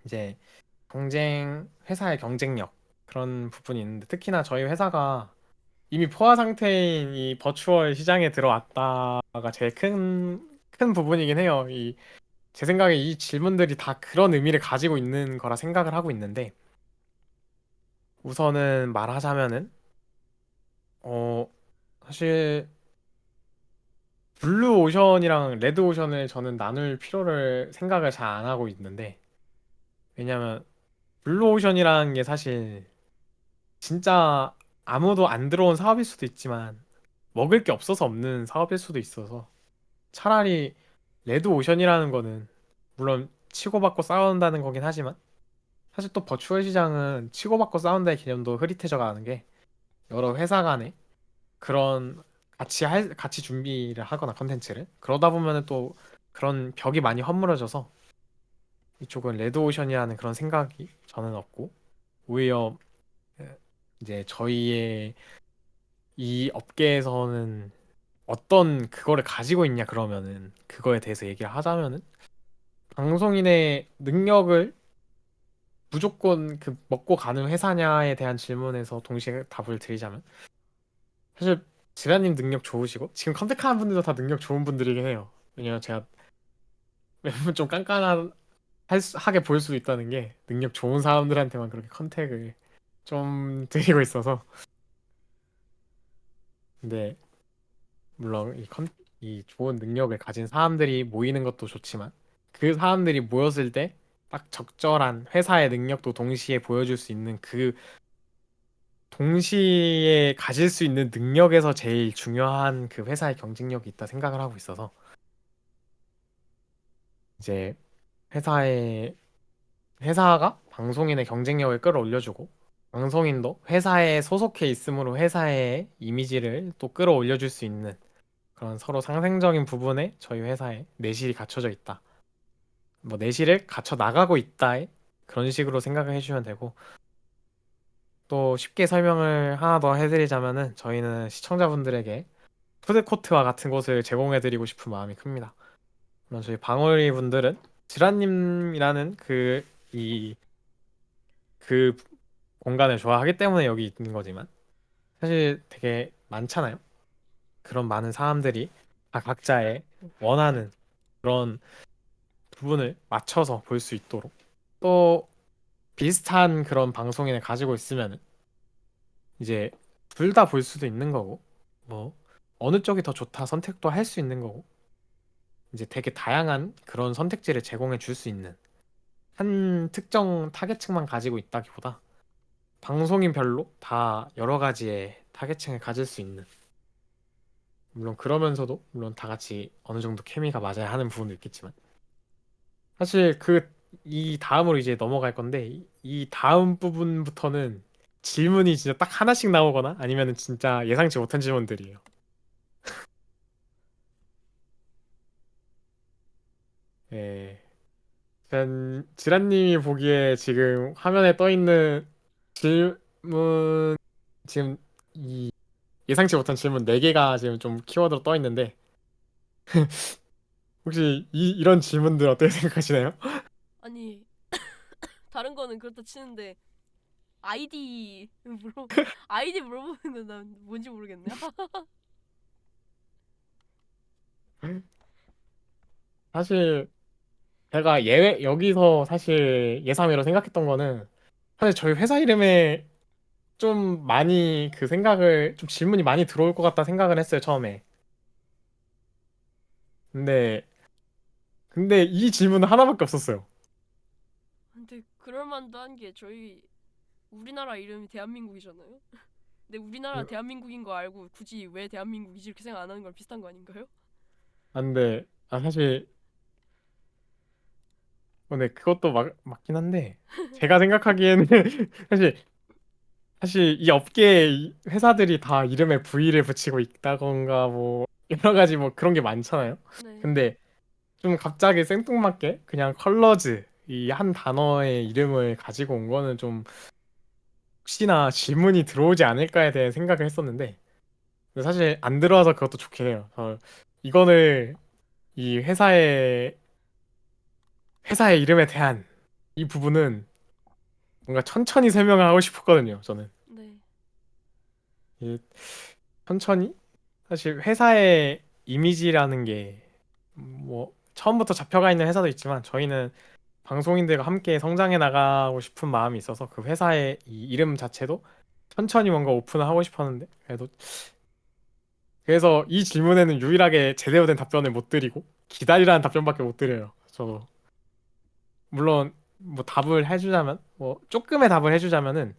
이제 회사의 경쟁력 그런 부분이 있는데 특히나 저희 회사가 이미 포화 상태인 이 버추얼 시장에 들어왔다가 제일 큰 부분이긴 해요. 제 생각에 이 질문들이 다 그런 의미를 가지고 있는 거라 생각을 하고 있는데 우선은 말하자면은 어 사실 블루 오션이랑 레드 오션을 저는 나눌 필요를 생각을 잘 안 하고 있는데 왜냐면 블루 오션이라는 게 사실 진짜 아무도 안 들어온 사업일 수도 있지만 먹을 게 없어서 없는 사업일 수도 있어서 차라리 레드 오션이라는 거는 물론 치고받고 싸운다는 거긴 하지만 사실 또 버추얼 시장은 치고받고 싸운다의 개념도 흐릿해져 가는 게 여러 회사 간에 그런 같이 준비를 하거나 컨텐츠를 그러다 보면은 또 그런 벽이 많이 허물어져서 이쪽은 레드 오션이라는 그런 생각이 저는 없고 오히려 예, 이제 저희의 이 업계에서는 어떤 그거를 가지고 있냐 그러면은 그거에 대해서 얘기를 하자면은 방송인의 능력을 무조건 그 먹고 가는 회사냐에 대한 질문에서 동시에 답을 드리자면 사실 지라님 능력 좋으시고 지금 컨택하는 분들도 다 능력 좋은 분들이긴 해요. 왜냐면 제가 멤버 좀 깐깐한 하게 보일 수도 있다는 게 능력 좋은 사람들한테만 그렇게 컨택을 좀 드리고 있어서 근데 물론 이 좋은 능력을 가진 사람들이 모이는 것도 좋지만 그 사람들이 모였을 때 딱 적절한 회사의 능력도 동시에 보여줄 수 있는 그 동시에 가질 수 있는 능력에서 제일 중요한 그 회사의 경쟁력이 있다 생각을 하고 있어서 이제 회사의 회사가 방송인의 경쟁력을 끌어올려주고 방송인도 회사에 소속해 있으므로 회사의 이미지를 또 끌어올려줄 수 있는 그런 서로 상생적인 부분에 저희 회사에 내실이 갖춰져 있다. 뭐 내실을 갖춰 나가고 있다에 그런 식으로 생각을 해주시면 되고 또 쉽게 설명을 하나 더 해드리자면은 저희는 시청자분들에게 푸드코트와 같은 곳을 제공해드리고 싶은 마음이 큽니다. 물론 저희 방울이 분들은 지란님이라는 그 공간을 좋아하기 때문에 여기 있는 거지만 사실 되게 많잖아요. 그런 많은 사람들이 다 각자의 원하는 그런 부분을 맞춰서 볼 수 있도록 또 비슷한 그런 방송인을 가지고 있으면 이제 둘 다 볼 수도 있는 거고 뭐 어느 쪽이 더 좋다 선택도 할 수 있는 거고 이제 되게 다양한 그런 선택지를 제공해 줄 수 있는 한 특정 타겟층만 가지고 있다기보다 방송인별로 다 여러 가지의 타겟층을 가질 수 있는 물론 그러면서도 물론 다 같이 어느 정도 케미가 맞아야 하는 부분도 있겠지만 사실 이 다음으로 이제 넘어갈 건데 이 다음 부분부터는 질문이 진짜 딱 하나씩 나오거나 아니면은 진짜 예상치 못한 질문들이에요. 예. 지란님이 보기에 지금 화면에 떠 있는 질문 지금 이 예상치 못한 질문 4개가 지금 좀 키워드로 떠 있는데 혹시 이런 질문들 어떻게 생각하시나요? 아니 다른 거는 그렇다 치는데 아이디 물어 아이디 물어보는 건 난 뭔지 모르겠네. 사실 제가 예외 여기서 사실 예상외로 생각했던 거는 사실 저희 회사 이름에 좀 많이 그 생각을 좀 질문이 많이 들어올 것 같다 생각을 했어요 처음에. 근데 이 질문은 하나밖에 없었어요. 근데 그럴 만도 한 게 저희 우리나라 이름이 대한민국이잖아요. 근데 우리나라 대한민국인 거 알고 굳이 왜 대한민국이지 이렇게 생각 안 하는 걸 비슷한 거 아닌가요? 근데 사실 그것도 맞긴 한데 제가 생각하기에는 사실 이 업계 회사들이 다 이름에 V를 붙이고 있다던가 뭐 여러 가지 뭐 그런 게 많잖아요. 네. 근데 좀 갑자기 생뚱맞게 그냥 컬러즈 이 한 단어의 이름을 가지고 온 거는 좀 혹시나 질문이 들어오지 않을까에 대해 생각을 했었는데 근데 사실 안 들어와서 그것도 좋긴 해요. 이거를 이 회사의 이름에 대한 이 부분은 뭔가 천천히 설명을 하고 싶었거든요. 저는 네. 이 천천히 사실 회사의 이미지라는 게 뭐 처음부터 잡혀가 있는 회사도 있지만 저희는 방송인들과 함께 성장해 나가고 싶은 마음이 있어서 그 회사의 이 이름 자체도 천천히 뭔가 오픈을 하고 싶었는데 그래서 이 질문에는 유일하게 제대로 된 답변을 못 드리고 기다리라는 답변밖에 못 드려요. 저도 물론 뭐 답을 해주자면 뭐 조금의 답을 해주자면은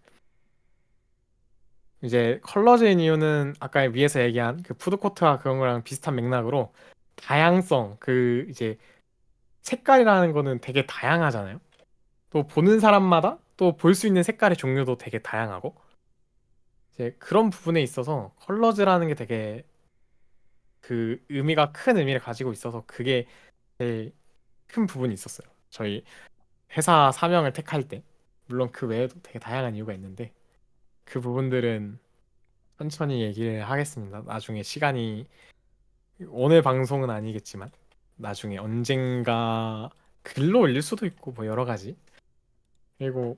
이제 컬러즈인 이유는 아까 위에서 얘기한 그 푸드코트와 그런 거랑 비슷한 맥락으로 다양성 그 이제 색깔이라는 거는 되게 다양하잖아요. 또 보는 사람마다 또 볼 수 있는 색깔의 종류도 되게 다양하고 이제 그런 부분에 있어서 컬러즈라는 게 되게 그 의미가 큰 의미를 가지고 있어서 그게 제일 큰 부분이 있었어요. 저희 회사 사명을 택할 때 물론 그 외에도 되게 다양한 이유가 있는데 그 부분들은 천천히 얘기를 하겠습니다. 나중에 시간이 오늘 방송은 아니겠지만 나중에 언젠가 글로 올릴 수도 있고 뭐 여러 가지 그리고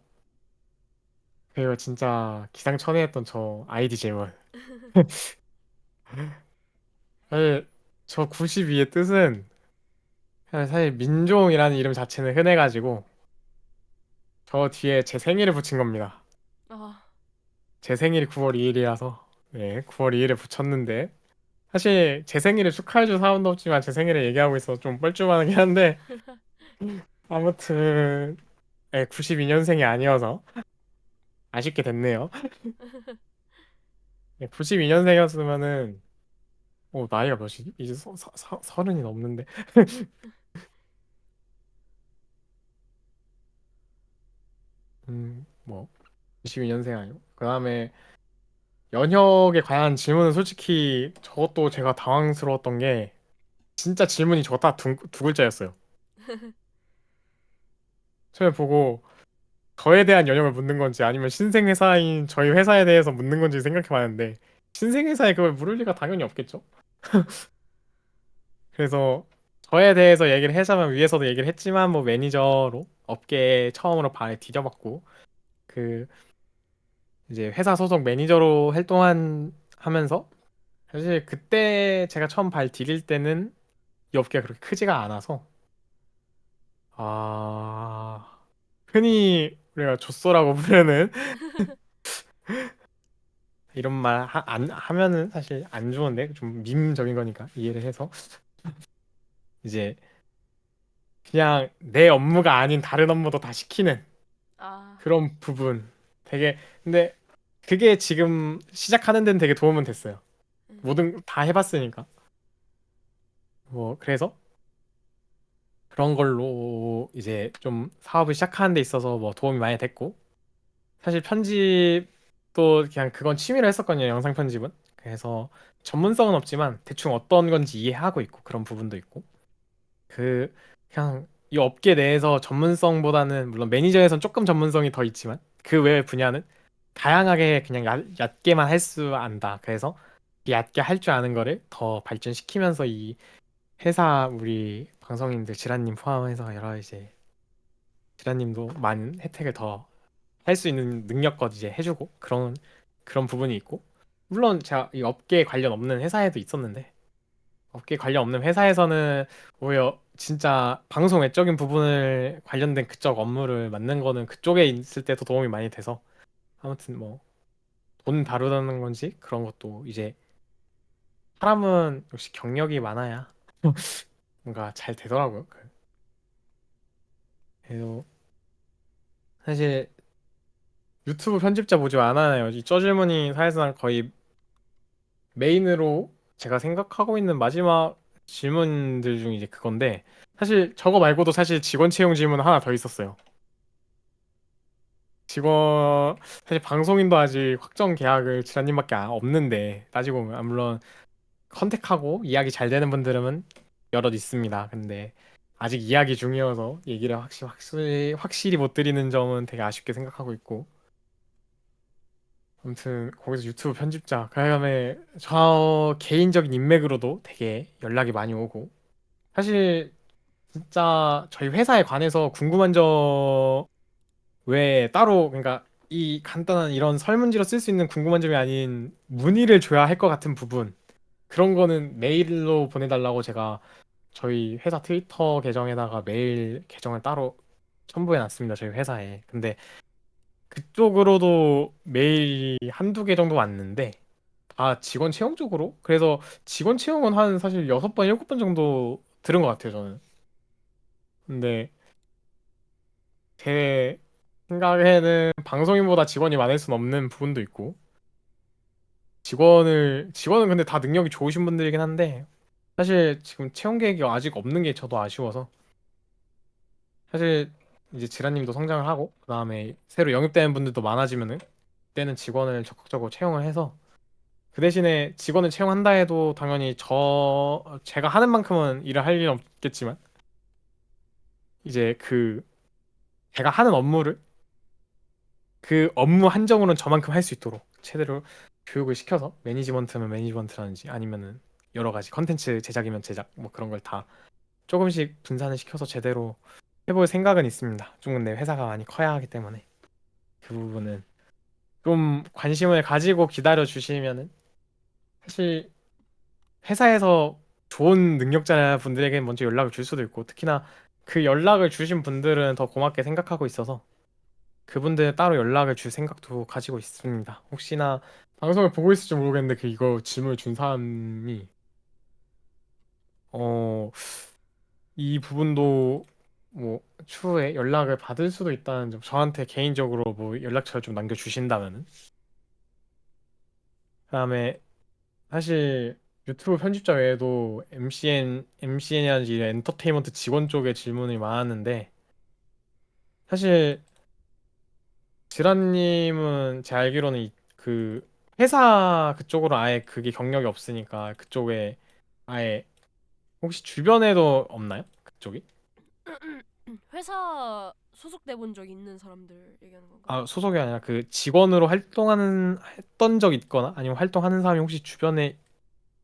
진짜 기상천외했던 저 아이디 제원 사실 저 92의 뜻은 사실 민종이라는 이름 자체는 흔해가지고 저 뒤에 제 생일을 붙인 겁니다. 아, 제 생일이 9월 2일이라서 네 9월 2일에 붙였는데 사실 제 생일을 축하해줄 사람도 없지만 제 생일을 얘기하고 있어서 좀 뻘쭘하긴 한데 아무튼 92년생이 아니어서 아쉽게 됐네요. 92년생이었으면은 나이가 몇이지? 이제 서른이 넘는데 뭐 92년생 아니고 그 다음에 연혁에 관한 질문은 솔직히 저것도 제가 당황스러웠던 게 진짜 질문이 저거 딱 두 글자였어요. 처음에 보고 저에 대한 연영을 묻는 건지 아니면 신생 회사인 저희 회사에 대해서 묻는 건지 생각해 봤는데 신생 회사에 그걸 물을 리가 당연히 없겠죠. 그래서 저에 대해서 얘기를 하자면 위에서도 얘기를 했지만 뭐 매니저로 업계에 처음으로 발을 디뎌봤고 그 이제 회사 소속 매니저로 활동한 하면서 사실 그때 제가 처음 발 디딜 때는 이 업계가 그렇게 크지가 않아서 흔히 우리가 좆소라고 부르는 이런 말 안 하면은 사실 안 좋은데 좀 밈적인 거니까 이해를 해서 이제 그냥 내 업무가 아닌 다른 업무도 다 시키는 아, 그런 부분 되게 근데 그게 지금 시작하는 데는 되게 도움은 됐어요. 네. 뭐든 다 해봤으니까 뭐 그래서 그런 걸로 이제 좀 사업을 시작하는 데 있어서 뭐 도움이 많이 됐고 사실 편집도 그냥 그건 취미로 했었거든요. 영상 편집은. 그래서 전문성은 없지만 대충 어떤 건지 이해하고 있고 그런 부분도 있고 그 그냥 이 업계 내에서 전문성보다는 물론 매니저에선 조금 전문성이 더 있지만 그 외의 분야는 다양하게 그냥 얕게만 할 수 안다. 그래서 이 얕게 할 줄 아는 거를 더 발전시키면서 이 회사 우리 방송인들 지란님 포함해서 여러 이제 지란님도 많은 혜택을 더 할 수 있는 능력껏 이제 해주고 그런 부분이 있고, 물론 제가 이 업계 관련 없는 회사에도 있었는데, 업계 관련 없는 회사에서는 오히려 진짜 방송 외적인 부분을 관련된 그쪽 업무를 맡는 거는 그쪽에 있을 때 더 도움이 많이 돼서, 아무튼 뭐 돈 다루다는 건지 그런 것도 이제 사람은 역시 경력이 많아야 뭔가 잘 되더라고요. 그래도 사실 유튜브 편집자 모집 안 하나요? 이 쩌질문이 사실상 거의 메인으로 제가 생각하고 있는 마지막 질문들 중 이제 그건데, 사실 저거 말고도 사실 직원 채용 질문 하나 더 있었어요. 직원, 사실 방송인도 아직 확정 계약을 지라님밖에 없는데, 따지고 보면 물론 컨택하고 이야기 잘 되는 분들은 여럿 있습니다. 근데 아직 이야기 중이어서 얘기를 확실히 못 드리는 점은 되게 아쉽게 생각하고 있고, 아무튼 거기서 유튜브 편집자 그다음에 저 개인적인 인맥으로도 되게 연락이 많이 오고, 사실 진짜 저희 회사에 관해서 궁금한 점 외에 따로, 그러니까 이 간단한 이런 설문지로 쓸 수 있는 궁금한 점이 아닌 문의를 줘야 할 것 같은 부분, 그런 거는 메일로 보내달라고 제가 저희 회사 트위터 계정에다가 메일 계정을 따로 첨부해 놨습니다, 저희 회사에. 근데 그쪽으로도 메일이 한두 개 정도 왔는데 다 직원 채용 쪽으로. 그래서 직원 채용은 한 사실 6번 7번 정도 들은 것 같아요, 저는. 근데 제 생각에는 방송인보다 직원이 많을 순 없는 부분도 있고, 직원은 근데 다 능력이 좋으신 분들이긴 한데, 사실 지금 채용 계획이 아직 없는 게 저도 아쉬워서, 사실 이제 지라님도 성장을 하고 그다음에 새로 영입되는 분들도 많아지면은 그때는 직원을 적극적으로 채용을 해서, 그 대신에 직원을 채용한다 해도 당연히 제가 하는 만큼은 일을 할 일은 없겠지만, 이제 제가 하는 업무를 그 업무 한정으로는 저만큼 할 수 있도록 최대로 교육을 시켜서, 매니지먼트면 매니지먼트라든지 아니면은 여러 가지 컨텐츠 제작이면 제작 뭐 그런 걸 다 조금씩 분산을 시켜서 제대로 해볼 생각은 있습니다. 좀 근데 회사가 많이 커야 하기 때문에 그 부분은 좀 관심을 가지고 기다려 주시면은, 사실 회사에서 좋은 능력자 분들에게 먼저 연락을 줄 수도 있고, 특히나 그 연락을 주신 분들은 더 고맙게 생각하고 있어서 그분들 따로 연락을 줄 생각도 가지고 있습니다. 혹시나 방송을 보고 있을지 모르겠는데 이거 질문을 준 사람이 어, 이 부분도 뭐 추후에 연락을 받을 수도 있다는 점, 저한테 개인적으로 뭐 연락처를 좀 남겨주신다면은. 그다음에 사실 유튜브 편집자 외에도 MCN이라든지 이런 엔터테인먼트 직원 쪽에 질문이 많았는데, 사실 지란님은 제 알기로는 그 회사 그쪽으로 아예 그게 경력이 없으니까 그쪽에 아예 혹시 주변에도 없나요? 그쪽이? 회사 소속돼 본 적 있는 사람들 얘기하는 건가요? 아, 소속이 아니라 그 직원으로 했던 적 있거나 아니면 활동하는 사람이 혹시 주변에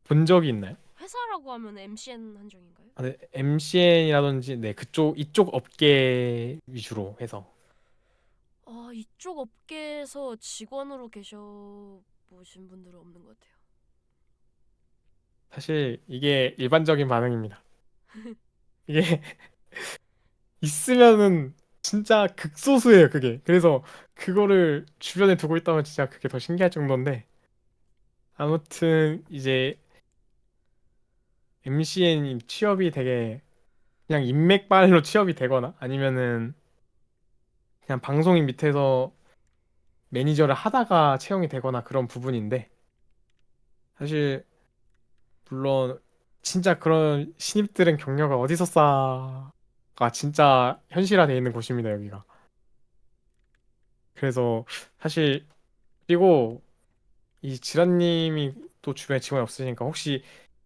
본 적이 있나요? 회사라고 하면 MCN 한정인가요? 아, 네, MCN이라든지 네, 이쪽 업계 위주로 해서. 아, 이쪽 업계에서 직원으로 계셔 보신 분들은 없는 것 같아요. 사실 이게 일반적인 반응입니다. 이게 있으면은 진짜 극소수예요, 그게. 그래서 그거를 주변에 두고 있다면 진짜 그게 더 신기할 정도인데, 아무튼 이제 MCN 취업이 되게 그냥 인맥발로 취업이 되거나 아니면은 그냥 방송인 밑에서 매니저를 하다가 채용이 되거나 그런 부분인데, 사실 물론 진짜 그런 신입들은 경력을 어디서 쌓아가 진짜 현실화되어 있는 곳입니다, 여기가. 그래서 사실, 그리고 이 지란님이 또 주변에 직원이 없으니까 혹시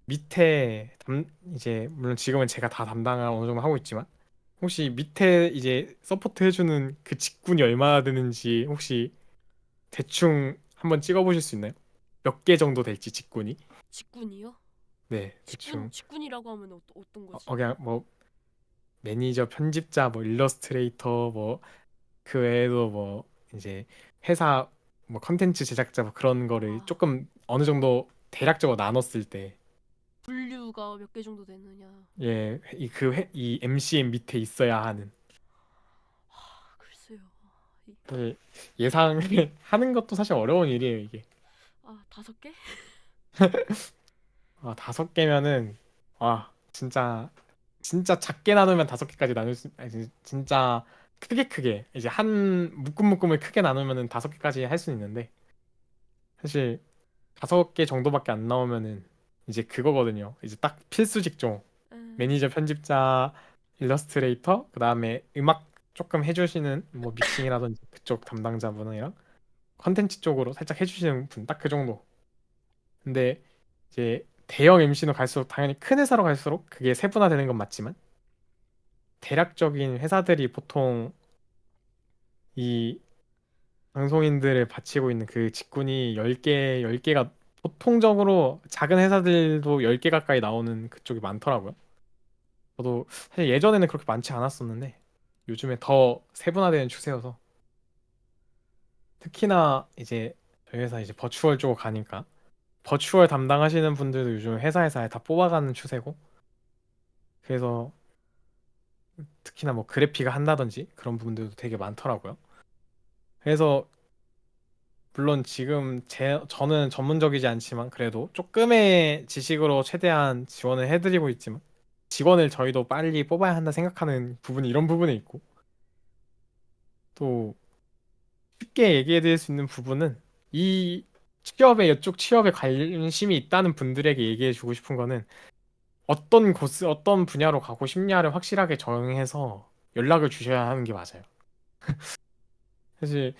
밑에 이제 물론 지금은 제가 다 담당을 어느 정도 하고 있지만, 혹시 밑에 이제 서포트 해주는 그 직군이 얼마나 되는지 혹시 대충 한번 찍어보실 수 있나요? 몇 개 정도 될지 직군이? 직군이요? 네, 대충. 직군이라고 하면 어떤 거지? 그냥 뭐 매니저, 편집자, 뭐 일러스트레이터, 뭐 그 외에도 뭐 이제 회사 뭐 컨텐츠 제작자 뭐 그런 거를 아, 조금 어느 정도 대략적으로 나눴을 때 분류가 몇 개 정도 되느냐. 예, 이 MCM 밑에 있어야 하는 글쎄요. 이- 그 예상하는 것도 사실 어려운 일이에요, 이게. 다섯 개? 아, 5개면은 진짜 진짜 작게 나누면 5개까지 나눌 수 아니 진짜 크게 이제 한 묶음을 크게 나누면은 5개까지 할 수 있는데 사실 5개 정도밖에 안 나오면은 이제 그거거든요. 이제 딱 필수 직종. 에, 매니저, 편집자, 일러스트레이터, 그다음에 음악 조금 해주시는 뭐 믹싱이라든지 그쪽 담당자분이랑 컨텐츠 쪽으로 살짝 해주시는 분 딱 그 정도. 근데 이제 대형 MC로 갈수록 당연히 큰 회사로 갈수록 그게 세분화되는 건 맞지만 대략적인 회사들이 보통 이 방송인들을 바치고 있는 그 직군이 10개가 보통적으로 작은 회사들도 10개 가까이 나오는 그쪽이 많더라고요. 저도 사실 예전에는 그렇게 많지 않았었는데 요즘에 더 세분화되는 추세여서 특히나 이제 저희 회사 이제 버추얼 쪽으로 가니까 버추얼 담당하시는 분들도 요즘 회사에서 아예 다 뽑아가는 추세고 그래서 특히나 뭐 그래픽을 한다든지 그런 부분들도 되게 많더라고요. 그래서 물론 지금 저는 전문적이지 않지만 그래도 조금의 지식으로 최대한 지원을 해드리고 있지만 직원을 저희도 빨리 뽑아야 한다 생각하는 부분이 이런 부분에 있고 또 쉽게 얘기해 드릴 수 있는 부분은 이 이쪽 취업에 관심이 있다는 분들에게 얘기해 주고 싶은 거는 어떤 분야로 가고 싶냐를 확실하게 정해서 연락을 주셔야 하는 게 맞아요. 사실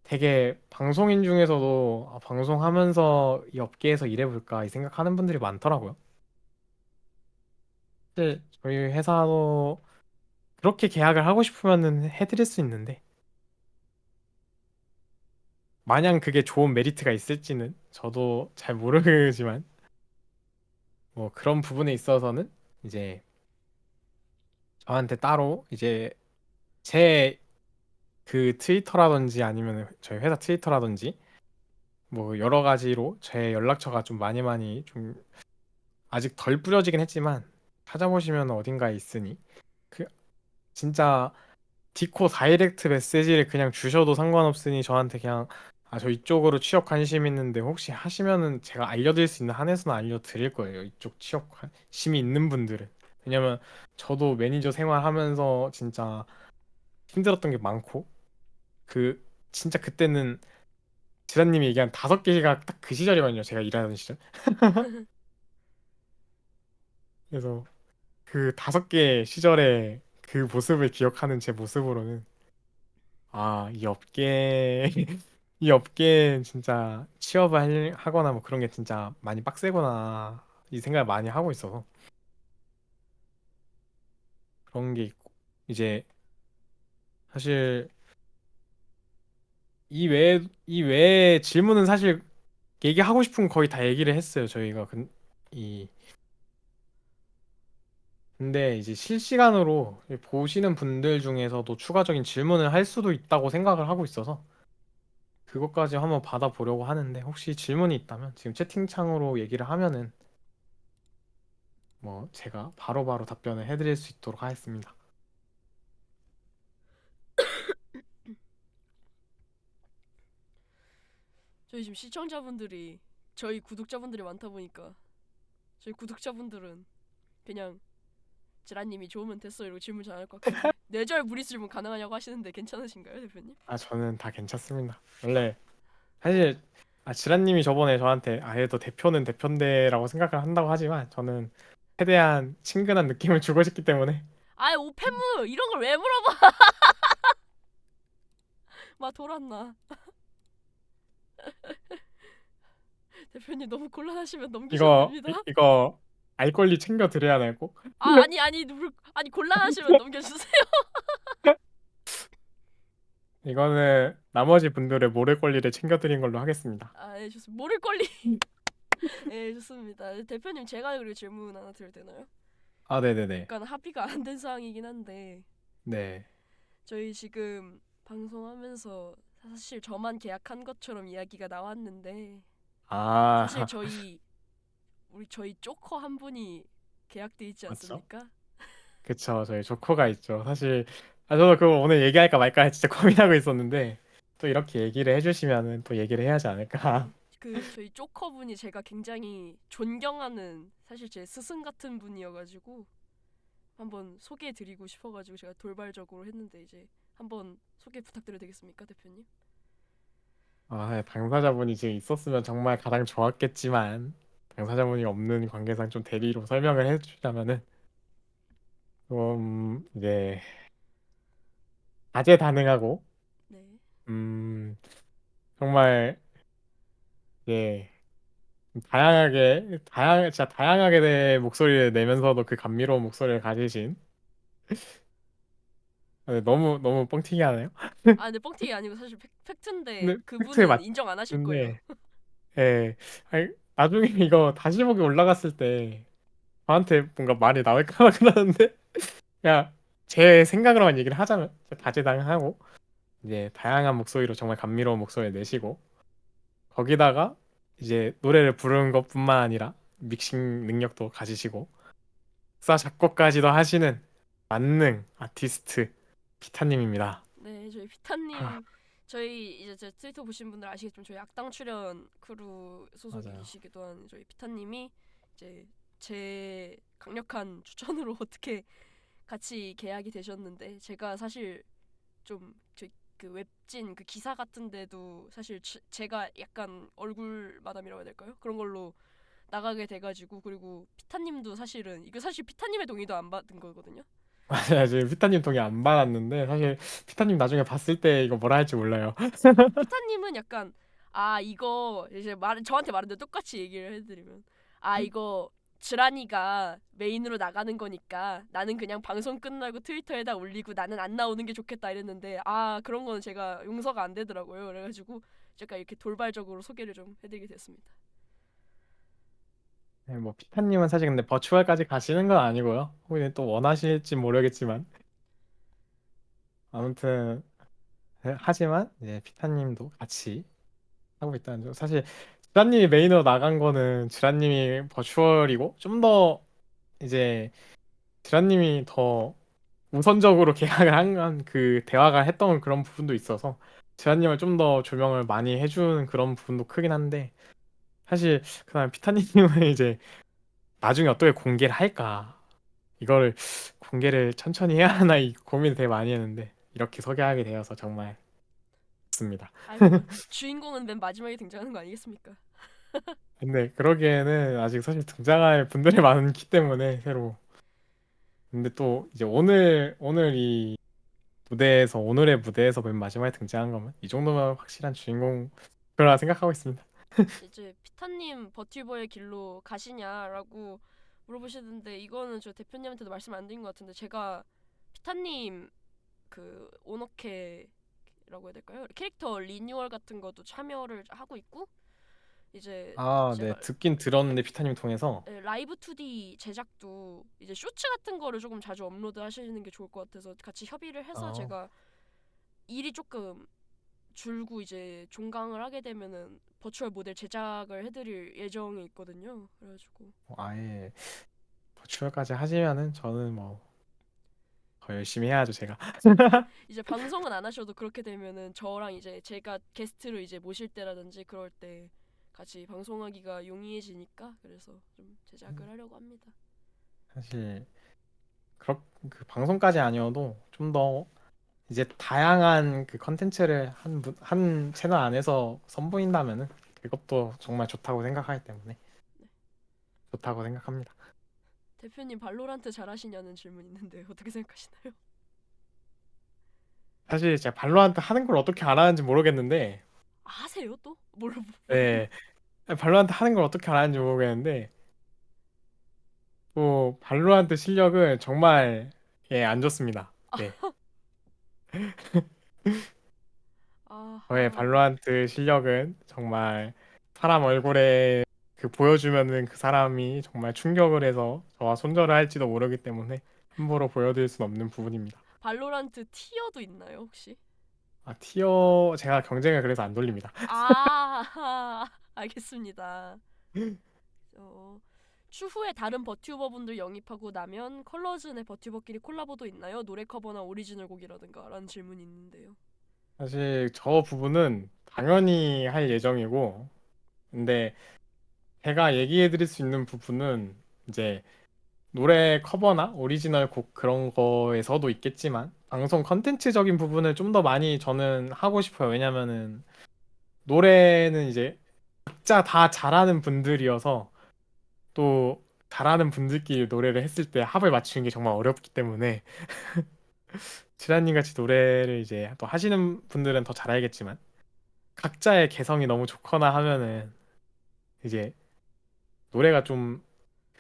되게 방송인 중에서도 방송하면서 이 업계에서 일해볼까 이 생각하는 분들이 많더라고요. 사실 저희 회사도 그렇게 계약을 하고 싶으면은 해드릴 수 있는데 마냥 그게 좋은 메리트가 있을지는 저도 잘 모르지만 뭐 그런 부분에 있어서는 이제 저한테 따로 이제 제 그 트위터라든지 아니면 저희 회사 트위터라든지 뭐 여러 가지로 제 연락처가 좀 많이 좀 아직 덜 뿌려지긴 했지만 찾아보시면 어딘가에 있으니 그 진짜 디코 다이렉트 메시지를 그냥 주셔도 상관없으니 저한테 그냥 저 이쪽으로 취업 관심 있는데 혹시 하시면은 제가 알려드릴 수 있는 한에서는 알려드릴 거예요. 이쪽 취업 관심이 있는 분들은. 왜냐면 저도 매니저 생활하면서 진짜 힘들었던 게 많고 그 진짜 그때는 지사님이 얘기한 5개가 딱 그 시절이거든요. 제가 일하는 시절. 그래서 그 5개 시절에 그 모습을 기억하는 제 모습으로는 이 업계 이 업계엔 진짜 하거나 뭐 그런 게 진짜 많이 빡세구나 이 생각을 많이 하고 있어서 그런 게 있고 이제 사실 이 외에 질문은 사실 얘기하고 싶은 거 거의 다 얘기를 했어요 저희가 이 근데 이제 실시간으로 보시는 분들 중에서도 추가적인 질문을 할 수도 있다고 생각을 하고 있어서 그것까지 한번 받아보려고 하는데 혹시 질문이 있다면 지금 채팅창으로 얘기를 하면은 뭐 제가 바로바로 답변을 해드릴 수 있도록 하겠습니다. 저희 지금 시청자분들이 저희 구독자분들이 많다 보니까 저희 구독자분들은 그냥 지라님이 좋으면 됐어 이러고 질문 잘 안 할 것 같은데 뇌절 무리 질문 가능하냐고 하시는데 괜찮으신가요, 대표님? 저는 다 괜찮습니다. 원래 사실 지란님이 저번에 저한테 얘도 대표는 대표인데라고 생각을 한다고 하지만 저는 최대한 친근한 느낌을 주고 싶기 때문에 오펜무 이런 걸 왜 물어봐? 막 돌았나? 대표님 너무 곤란하시면 넘기셔도 됩니다. 이거 알 권리 챙겨 드려야 하고 아니 곤란하시면 넘겨주세요. 이거는 나머지 분들의 모를 권리를 챙겨 드린 걸로 하겠습니다. 네, 좋습니다. 모를 권리. 네, 좋습니다. 대표님 제가 그리고 질문 하나 드려도 되나요? 네네네. 약간 합의가 안 된 사항이긴 한데 네. 저희 지금 방송하면서 사실 저만 계약한 것처럼 이야기가 나왔는데 사실 아, 저희 조커 한 분이 계약돼 있지 맞죠? 않습니까? 그쵸. 저희 조커가 있죠. 사실, 저도 그거 오늘 얘기할까 말까 진짜 고민하고 있었는데, 또 이렇게 얘기를 해주시면은 또 얘기를 해야 하지 않을까. 네. 그 저희 조커 분이 제가 굉장히 존경하는 사실 제 스승 같은 분이어가지고 한번 소개해드리고 싶어가지고 제가 돌발적으로 했는데 이제 한번 소개 부탁드려도 되겠습니까, 대표님? 네, 당사자분이 지금 있었으면 정말 가장 좋았겠지만, 당사자분이 없는 관계상 좀 대리로 설명을 해주자면은, 좀, 이제, 다재다능하고, 네. 음, 정말, 예, 진짜 다양하게 된 목소리를 내면서도 그 감미로운 목소리를 가지신, 너무 뻥튀기 하나요? 아, 근데 뻥튀기 아니고 사실 팩트인데 근데 팩트에 그분은 인정 안 하실 거예요. 맞는데, 예, 아니, 나중에 이거 다시 보기 올라갔을 때, 저한테 뭔가 말이 나올까 그러는데, 야, 제 생각으로만 얘기를 하자면 다재다능하고 이제 다양한 목소리로 정말 감미로운 목소리를 내시고 거기다가 이제 노래를 부르는 것뿐만 아니라 믹싱 능력도 가지시고 작사 작곡까지도 하시는 만능 아티스트 피타님입니다. 네, 저희 아, 피타님 저희 이제 제 트위터 보신 분들 아시겠지만 저희 악당 출연 크루 맞아요. 소속이시기도 한 저희 피타님이 이제 제 강력한 추천으로 어떻게 같이 계약이 되셨는데 제가 사실 좀 그 웹진 그 기사 같은데도 사실 제가 약간 얼굴 마담이라고 해야 될까요? 그런 걸로 나가게 돼가지고 그리고 피타님도 사실은 이거 사실 피타님의 동의도 안 받은 거거든요. 맞아요. 지금 피타님 동의 안 받았는데 사실 피타님 나중에 봤을 때 이거 뭐라 할지 몰라요. 피타님은 약간 아 이거 이제 말 저한테 말했는데 똑같이 얘기를 해드리면 아 이거 즈라니가 메인으로 나가는 거니까 나는 그냥 방송 끝나고 트위터에다 올리고 나는 안 나오는 게 좋겠다 이랬는데 아 그런 거는 제가 용서가 안 되더라고요. 그래가지고 제가 이렇게 돌발적으로 소개를 좀 해드리게 됐습니다. 네, 뭐 피타님은 사실 근데 버추얼까지 가시는 건 아니고요. 혹시 또 원하실지 모르겠지만 아무튼 하지만 이제 피타님도 같이 하고 있다는 점. 사실 쥐라님이 메인으로 나간 거는 쥐라님이 버추얼이고 좀 더 이제 쥐라님이 더 우선적으로 계약을 한 그 대화가 했던 그런 부분도 있어서 쥐라님을 좀 더 조명을 많이 해준 그런 부분도 크긴 한데 사실 그다음에 피타님은 이제 나중에 어떻게 공개를 할까 이거를 공개를 천천히 해야 하나 이 고민을 되게 많이 했는데 이렇게 소개하게 되어서 정말 좋습니다. 아이 뭐 주인공은 맨 마지막에 등장하는 거 아니겠습니까? 근데 그러기에는 아직 사실 등장할 분들이 많기 때문에 새로. 근데 또 이제 오늘 이 무대에서 오늘의 무대에서 맨 마지막에 등장한 거면 이 정도면 확실한 주인공 그러라 생각하고 있습니다. 이제 피타님 버튜버의 길로 가시냐라고 물어보시는데 이거는 저 대표님한테도 말씀 안 드린 것 같은데 제가 피타님 그 오너케라고 해야 될까요? 캐릭터 리뉴얼 같은 것도 참여를 하고 있고 이제 아, 네. 제가 듣긴 들었는데 피타님 통해서. 라이브 2D 제작도 이제 쇼츠 같은 거를 조금 자주 업로드 하시는 게 좋을 것 같아서 같이 협의를 해서 어, 제가 일이 조금 줄고 이제 종강을 하게 되면은 버추얼 모델 제작을 해드릴 예정이 있거든요. 그래가지고 아예 버추얼까지 하시면은 저는 뭐 더 열심히 해야죠, 제가. 이제 방송은 안 하셔도 그렇게 되면은 저랑 이제 제가 게스트로 이제 모실 때라든지 그럴 때 같이 방송하기가 용이해지니까 그래서 좀 제작을 하려고 합니다. 사실 그 방송까지 아니어도 좀 더 이제 다양한 그 컨텐츠를 한 채널 안에서 선보인다면은 그것도 정말 좋다고 생각하기 때문에 네. 좋다고 생각합니다. 대표님 발로란트 잘하시냐는 질문 있는데 어떻게 생각하시나요? 사실 제가 발로란트 하는 걸 어떻게 알아는지 모르겠는데, 아세요 또? 뭘 네, 발로란트 하는 걸 어떻게 알아는지 모르겠는데, 또 발로란트 실력은 정말 안 좋습니다. 네, 저의 아하. 발로란트 실력은 정말 사람 얼굴에 그 보여주면은 그 사람이 정말 충격을 해서 저와 손절을 할지도 모르기 때문에 함부로 보여드릴 수는 없는 부분입니다. 발로란트 티어도 있나요 혹시? 티어 제가 경쟁을 그래서 안 돌립니다. 아, 알겠습니다. 어, 추후에 다른 버튜버분들 영입하고 나면 컬러즈 내 버튜버끼리 콜라보도 있나요? 노래 커버나 오리지널 곡이라든가 라는 질문이 있는데요. 사실 저 부분은 당연히 할 예정이고, 근데 제가 얘기해 드릴 수 있는 부분은 이제 노래 커버나 오리지널 곡 그런 거에서도 있겠지만 방송 컨텐츠적인 부분을 좀 더 많이 저는 하고 싶어요. 왜냐면은 노래는 이제 각자 다 잘하는 분들이어서 또 잘하는 분들끼리 노래를 했을 때 합을 맞추는 게 정말 어렵기 때문에 지란님 같이 노래를 이제 또 하시는 분들은 더 잘 알겠지만 각자의 개성이 너무 좋거나 하면은 이제 노래가 좀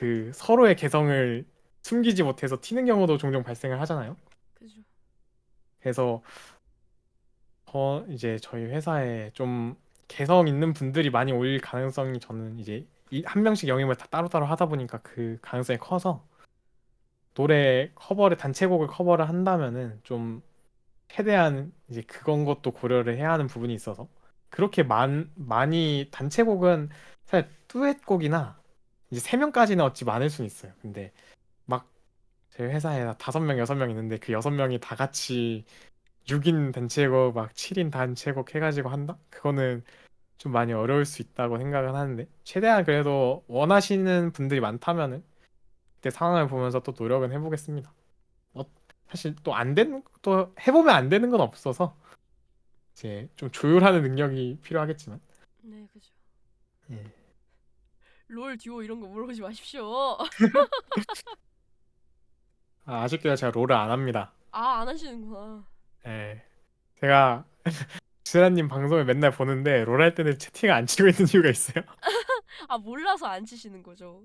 그 서로의 개성을 숨기지 못해서 튀는 경우도 종종 발생을 하잖아요. 그죠? 그래서 이제 저희 회사에 좀 개성 있는 분들이 많이 올 가능성이 저는 이제 한 명씩 영입을 다 따로따로 하다 보니까 그 가능성이 커서 노래 커버를 단체곡을 커버를 한다면은 좀 최대한 이제 그건 것도 고려를 해야 하는 부분이 있어서 그렇게 많이 단체곡은 사실 듀엣곡이나 이제 세 명까지는 어찌 많을 수는 있어요. 근데 막 제 회사에 5명, 6명 있는데 그 6명이 다 같이 6인 단체곡 막 7인 단체곡 해가지고 한다? 그거는 좀 많이 어려울 수 있다고 생각은 하는데 최대한 그래도 원하시는 분들이 많다면은 그때 상황을 보면서 또 노력은 해보겠습니다. 어, 사실 또 안 되는 또 해보면 안 되는 건 없어서 이제 좀 조율하는 능력이 필요하겠지만 네, 그죠. 예. 롤 듀오 이런 거 물어보지 마십시오. 아쉽게도 제가 롤을 안 합니다. 아, 안 하시는구나. 예. 제가 지라님 방송을 맨날 보는데 롤 할 때는 채팅을 안 치고 있는 이유가 있어요. 아, 몰라서 안 치시는 거죠.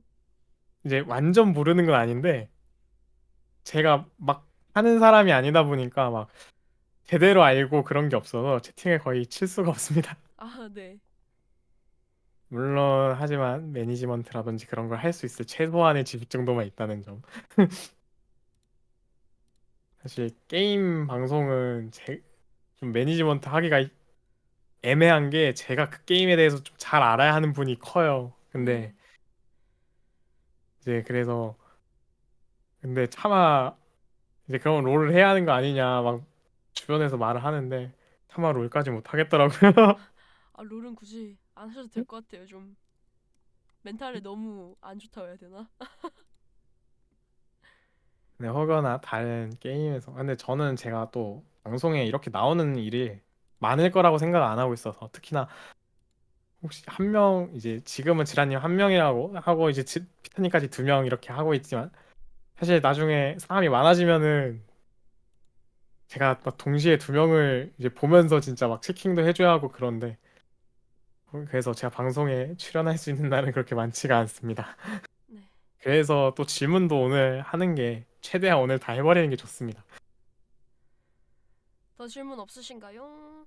이제 완전 모르는 건 아닌데 제가 막 하는 사람이 아니다 보니까 막 제대로 알고 그런 게 없어서 채팅을 거의 칠 수가 없습니다. 아, 네. 물론 하지만 매니지먼트라든지 그런 걸 할 수 있을 최소한의 지식 정도만 있다는 점. 사실 게임 방송은 좀 매니지먼트 하기가 애매한 게 제가 그 게임에 대해서 좀 잘 알아야 하는 분이 커요. 네. 이제 그래서 근데 차마 이제 그런 롤을 해야 하는 거 아니냐 막 주변에서 말을 하는데 차마 롤까지 못 하겠더라고요. 아, 롤은 굳이 안 하셔도 될 것 같아요. 좀 멘탈이 너무 안 좋다고 해야 되나? 네, 혹여나 다른 게임에서 근데 저는 제가 또 방송에 이렇게 나오는 일이 많을 거라고 생각 안 하고 있어서 특히나 혹시 한 명 이제 지금은 지라님 한 명이라고 하고 이제 피타님까지 2명 이렇게 하고 있지만 사실 나중에 사람이 많아지면은 제가 막 동시에 2명을 이제 보면서 진짜 막 체킹도 해줘야 하고 그런데 그래서 제가 방송에 출연할 수 있는 날은 그렇게 많지가 않습니다. 네. 그래서 또 질문도 오늘 하는 게 최대한 오늘 다 해버리는 게 좋습니다. 더 질문 없으신가요?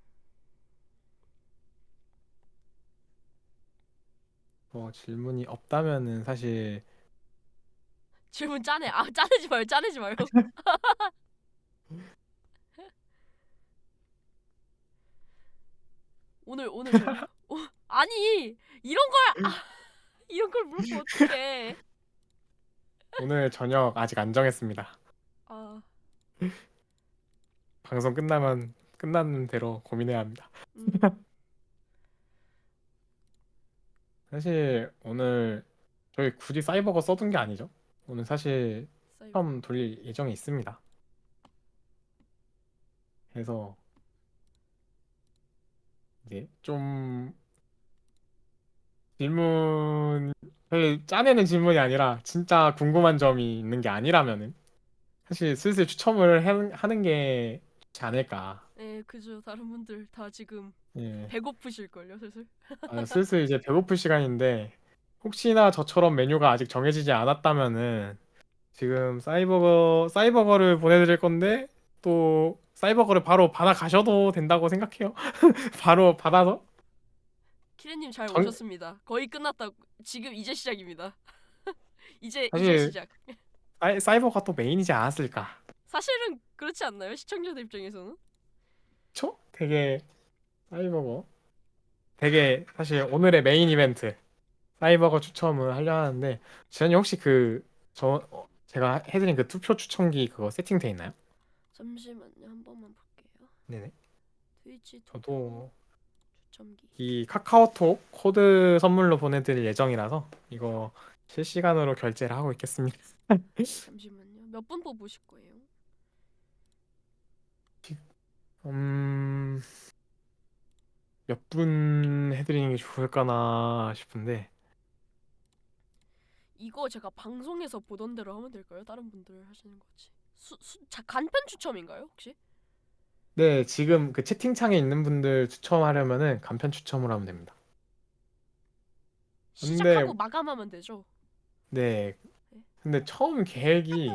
질문이 없다면은 사실 질문 짜네. 아, 짜내지 마요. 짜내지 마요. 오늘 저녁. 아니, 이런 걸 이런 걸 물어보면 어떡해. 오늘 저녁 아직 안 정했습니다. 아, 방송 끝나면 끝나는 대로 고민해야 합니다. 음, 사실 오늘 저희 굳이 사이버거 써둔 게 아니죠. 오늘 사실 사이버. 처음 돌릴 예정이 있습니다. 그래서 이제 좀 질문 사실 짜내는 질문이 아니라 진짜 궁금한 점이 있는 게 아니라면은 사실 슬슬 추첨을 하는 게 좋지 않을까. 네, 그죠. 다른 분들 다 지금 예. 배고프실 걸요, 슬슬. 슬슬 이제 배고플 시간인데 혹시나 저처럼 메뉴가 아직 정해지지 않았다면은 지금 사이버거를 보내드릴 건데 또 사이버거를 바로 받아 가셔도 된다고 생각해요. 바로 받아서 키레님 잘 정 오셨습니다. 거의 끝났다. 지금 이제 시작입니다. 이제 사실 시작. 사이버가 또 메인이지 않았을까. 사실은 그렇지 않나요? 시청자들 입장에서는? 그쵸? 되게 사이버거 되게 사실 오늘의 메인 이벤트 사이버거 추첨을 하려 하는데 지현이 혹시 제가 해드린 그 투표 추첨기 그거 세팅돼 있나요? 잠시만요. 한 번만 볼게요. 네네. 트위치 투표 저도 추첨기. 이 카카오톡 코드 선물로 보내드릴 예정이라서 이거 실시간으로 결제를 하고 있겠습니다. 잠시만요. 몇 분 뽑으실 거예요? 음, 몇 분 해드리는 게 좋을까나 싶은데 이거 제가 방송에서 보던 대로 하면 될까요? 다른 분들 하시는 거지. 간편 추첨인가요, 혹시? 네, 지금 그 채팅창에 있는 분들 추첨하려면은 간편 추첨을 하면 됩니다. 시작하고 근데 마감하면 되죠. 네, 네. 근데 처음 계획이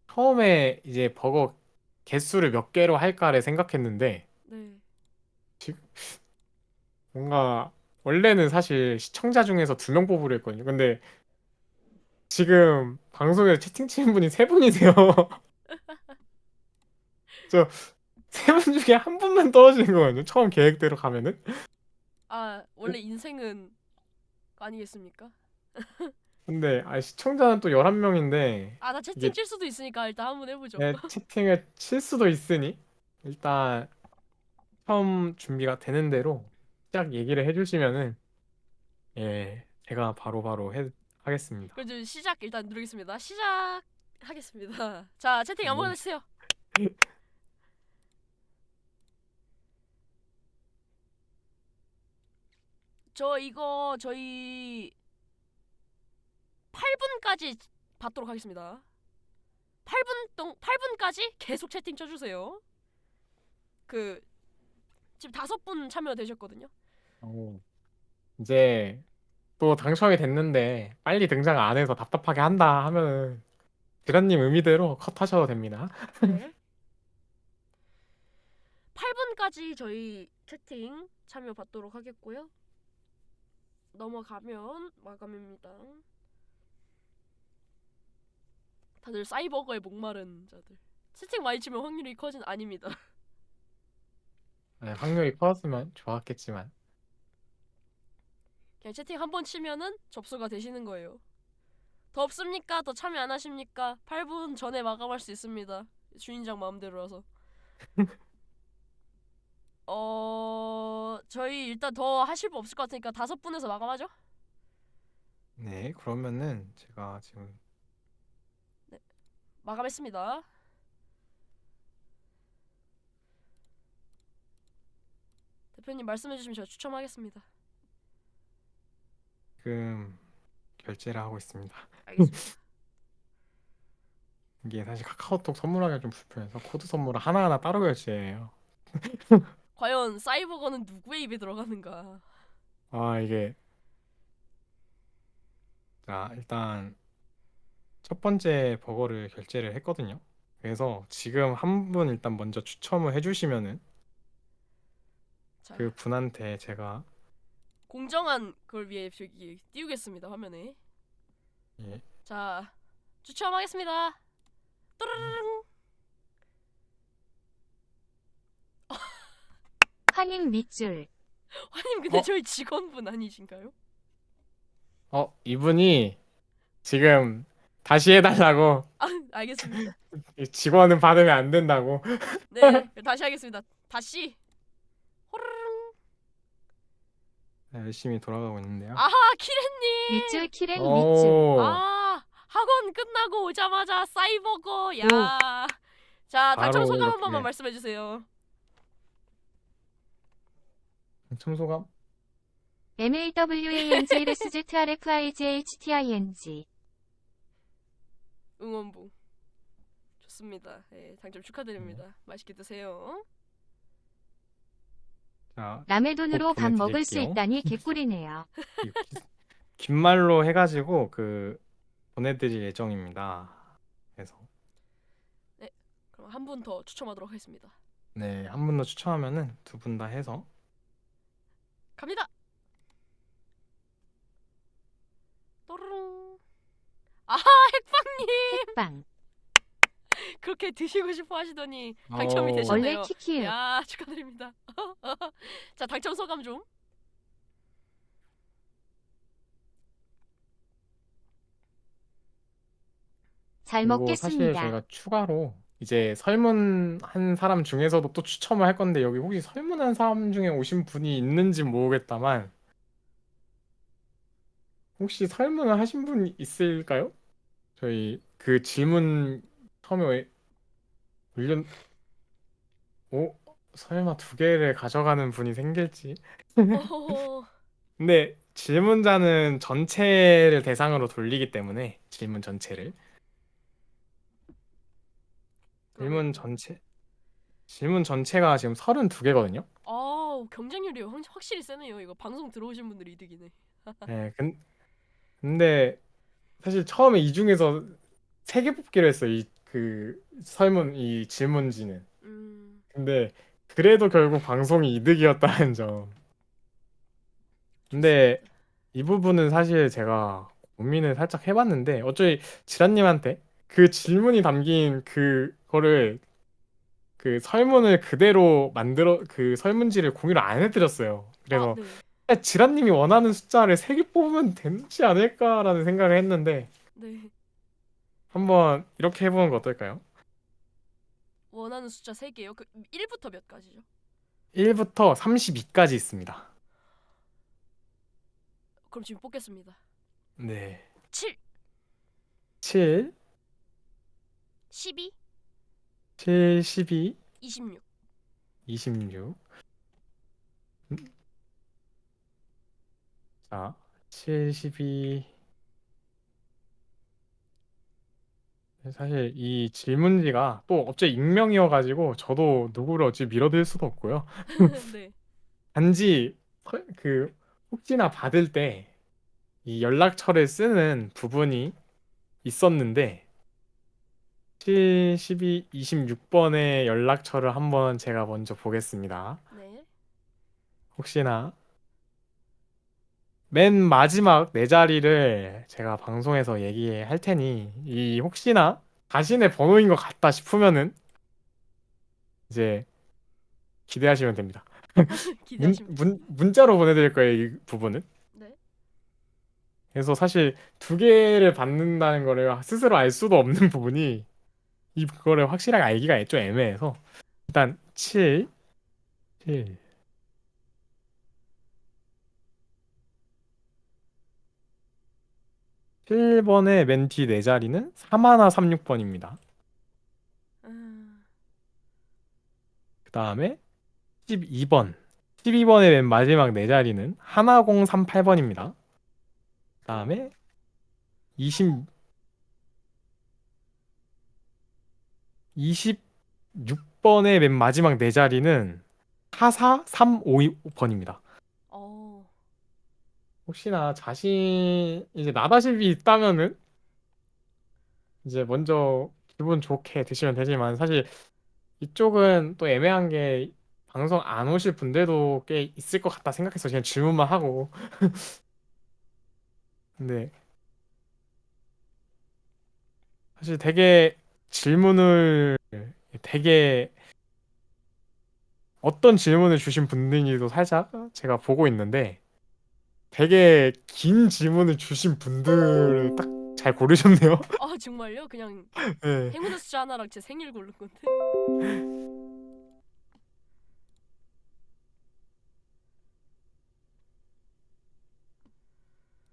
처음에 이제 버거 개수를 몇 개로 할까를 생각했는데 네. 지금 뭔가 원래는 사실 시청자 중에서 2명 뽑으려 했거든요. 근데 지금 방송에 채팅 치는 분이 3분이세요. 저 3분 중에 한 분만 떨어지는 거거든요. 처음 계획대로 가면은. 아, 원래 인생은 아니겠습니까? 근데 시청자는 또 11명인데 아, 나 채팅 이게 칠 수도 있으니까 일단 한번 해보죠. 채팅을 칠 수도 있으니 일단 처음 준비가 되는 대로 시작 얘기를 해주시면은 제가 바로바로 하겠습니다. 그럼 시작 일단 누르겠습니다. 시작하겠습니다. 자, 채팅 아무거나 네. 주세요. 저 이거 저희 8분까지 받도록 하겠습니다. 8분까지 계속 채팅 쳐주세요. 그 지금 5분 참여되셨거든요. 어, 이제 또 당첨이 됐는데 빨리 등장 안 해서 답답하게 한다 하면은 드라님 의미대로 컷하셔도 됩니다. 네. 8분까지 저희 채팅 참여 받도록 하겠고요. 넘어가면 마감입니다. 다들 사이버거에 목마른 자들. 채팅 많이 치면 확률이 커진 아닙니다. 네, 확률이 커졌으면 좋았겠지만 그냥 채팅 한 번 치면은 접수가 되시는 거예요. 더 없습니까? 더 참여 안 하십니까? 8분 전에 마감할 수 있습니다. 주인장 마음대로라서. 저희 일단 더 하실 분 없을 것 같으니까 5분에서 마감하죠? 네, 그러면은 제가 지금 네, 마감했습니다. 대표님 말씀해주시면 제가 추첨하겠습니다. 지금 결제를 하고 있습니다. 알겠습니다. 이게 사실 카카오톡 선물하기가 좀 불편해서 코드 선물을 하나하나 따로 결제해요. 과연 사이버거는 누구의 입에 들어가는가? 이게 자 일단 첫 번째 버거를 결제를 했거든요. 그래서 지금 한 분 일단 먼저 추첨을 해주시면은 자, 그 분한테 제가 공정한 걸 위해 저기 띄우겠습니다 화면에. 예, 자, 추첨하겠습니다. 또르르릉. 환인 밑줄. 화님 근데 어, 저희 직원분 아니신가요? 이분이 지금 다시 해달라고 아, 알겠습니다. 이 직원은 받으면 안 된다고 네, 다시 하겠습니다. 다시. 호르릉. 열심히 돌아가고 있는데요. 아하, 키렌님. 밑줄 키렌 밑줄. 오, 아, 학원 끝나고 오자마자 사이버거. 야. 오, 자, 당첨 바로 소감 한 번만 이렇게 말씀해 주세요. 청소감 MAWANGRSZRFIGHTING. 응원부. 좋습니다. 네, 당첨 네. 축하드립니다. 맛있게 드세요. 자, 남의 곧 돈으로 밥 먹을 수 보내드릴게요. 있다니 개꿀이네요. 이 긴 말로 해가지고 보내드릴 예정입니다. 그래서 네, 그럼 한 분 더 추첨하도록 하겠습니다. 네, 한 분 더 추첨하면은 2분 다 해서 갑니다. 또르릉. 아하, 핵방님. 핵방. 그렇게 드시고 싶어 하시더니 당첨이 어, 원래 되셨네요. 키키읍. 야, 축하드립니다. 자, 당첨 소감 좀. 잘 그리고 사실 먹겠습니다. 저희가 추가로 이제 설문한 사람 중에서도 또 추첨을 할 건데 여기 혹시 설문한 사람 중에 오신 분이 있는지 모르겠다만 혹시 설문을 하신 분 있을까요? 저희 그 질문 처음에 올려 오 설마 두 개를 가져가는 분이 생길지. 어허허. 근데 질문자는 전체를 대상으로 돌리기 때문에 질문 그러면 전체 질문 전체가 지금 32개거든요. 경쟁률이 확실히 세네요. 이거 방송 들어오신 분들이 이득이네. 네, 근데 사실 처음에 이 중에서 세 개 뽑기로 했어요. 이 그 설문 이 질문지는. 음, 근데 그래도 결국 방송이 이득이었다는 점. 근데 좋습니다. 이 부분은 사실 제가 고민을 살짝 해봤는데 어차피 지란님한테 그 질문이 담긴 그거를 그 설문을 그대로 만들어 그 설문지를 공유를 안 해드렸어요. 아, 그래서 네. 지란님이 원하는 숫자를 3개 뽑으면 되지 않을까라는 생각을 했는데 네. 한번 이렇게 해보는 거 어떨까요? 원하는 숫자 3개요. 그 1부터 몇 가지죠? 1부터 32까지 있습니다. 그럼 지금 뽑겠습니다. 네. 7, 7, 12, 7, 12, 26. 26. 자, 7, 12. 사실 이 질문지가 또 어째 익명이어가지고 저도 누구를 어찌 밀어드릴 수도 없고요. 네. 단지 그 혹시나 받을 때 이 연락처를 쓰는 부분이 있었는데 7, 12, 26번의 연락처를 한번 제가 먼저 보겠습니다. 네. 혹시나 맨 마지막 네 자리를 제가 방송에서 얘기할 테니 이 혹시나 자신의 번호인 것 같다 싶으면은 이제 기대하시면 됩니다. 기대하시면 됩니다. 문자로 보내드릴 거예요, 이 부분은. 네. 그래서 사실 두 개를 받는다는 거를 스스로 알 수도 없는 부분이 이거를 확실하게 알기가 좀 애매해서 일단 7, 7, 7번의 맨 뒤 네 자리는 3136번입니다. 음, 그 다음에 12번. 12번의 맨 마지막 네 자리는 1038번입니다. 그 다음에 20, 26번의 맨 마지막 네 자리는 44352번입니다. 어, 혹시나 자신 이제 나다십이 있다면은 이제 먼저 기분 좋게 드시면 되지만 사실 이쪽은 또 애매한 게 방송 안 오실 분들도 꽤 있을 것 같다 생각해서 그냥 질문만 하고 근데 사실 되게 질문을 되게 어떤 질문을 주신 분들인지도 살짝 제가 보고 있는데 되게 긴 질문을 주신 분들을 딱 잘 고르셨네요. 아 정말요? 그냥 네. 행운의 숫자 하나랑 제 생일 고른 건데.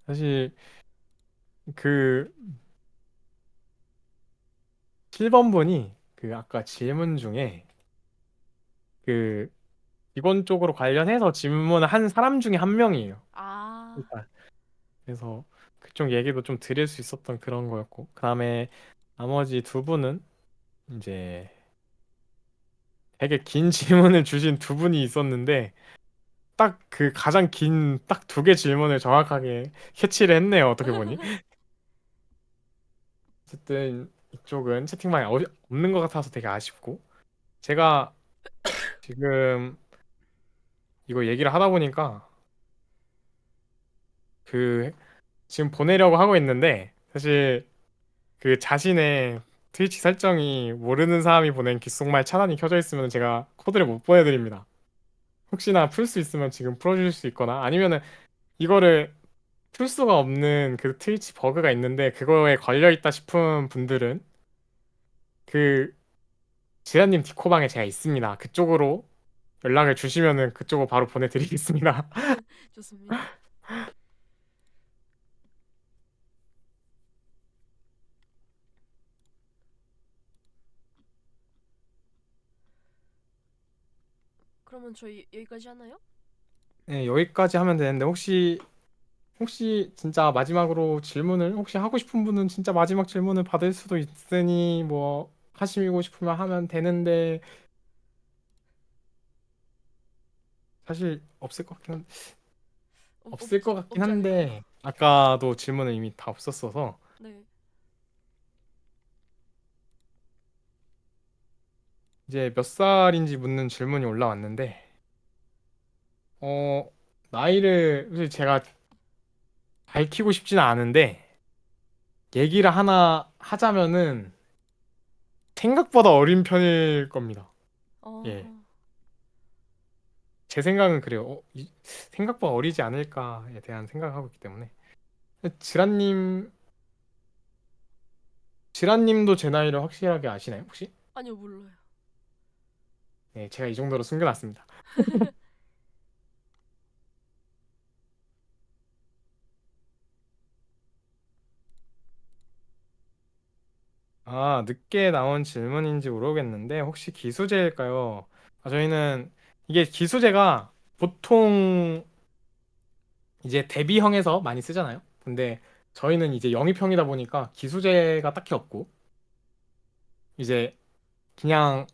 사실 그 7번 분이 그 아까 질문 중에 그 이건 쪽으로 관련해서 질문을 한 사람 중에 한 명이에요. 아, 일단. 그래서 그쪽 얘기도 좀 드릴 수 있었던 그런 거였고 그다음에 나머지 두 분은 이제 되게 긴 질문을 주신 두 분이 있었는데 딱 그 가장 긴 딱 두 개 질문을 정확하게 캐치를 했네요. 어떻게 보니. 어쨌든 이쪽은 채팅방에 없는 것 같아서 되게 아쉽고 제가 지금 이거 얘기를 하다 보니까 그 지금 보내려고 하고 있는데 사실 그 자신의 트위치 설정이 모르는 사람이 보낸 귓속말 차단이 켜져 있으면 제가 코드를 못 보내드립니다. 혹시나 풀 수 있으면 지금 풀어주실 수 있거나 아니면은 이거를 풀 수가 없는 그 트위치 버그가 있는데 그거에 걸려 있다 싶은 분들은 그 지라님 디코방에 제가 있습니다. 그쪽으로 연락을 주시면은 그쪽으로 바로 보내드리겠습니다. 좋습니다. 그러면 저희 여기까지 하나요? 네, 여기까지 하면 되는데 혹시 진짜 마지막으로 질문을 혹시 하고 싶은 분은 진짜 마지막 질문을 받을 수도 있으니 뭐 하시고 싶으면 하면 되는데 사실 없을 것 같긴 없지 않을까요? 한데 아까도 질문은 이미 다 없었어서 네. 이제 몇 살인지 묻는 질문이 올라왔는데 어 나이를 사실 제가 밝히고 싶지는 않은데 얘기를 하나 하자면은 생각보다 어린 편일 겁니다. 예. 어, 제 생각은 그래요. 생각보다 어리지 않을까에 대한 생각을 하고 있기 때문에. 지란님, 지란님도 제 나이를 확실하게 아시나요, 혹시? 아니요, 몰라요. 네, 제가 이 정도로 숨겨놨습니다. 아, 늦게 나온 질문인지 모르겠는데, 혹시 기수제일까요? 저희는, 이게 기수제가 보통 이제 대비형에서 많이 쓰잖아요? 근데 저희는 이제 영입형이다 보니까 기수제가 딱히 없고, 이제 그냥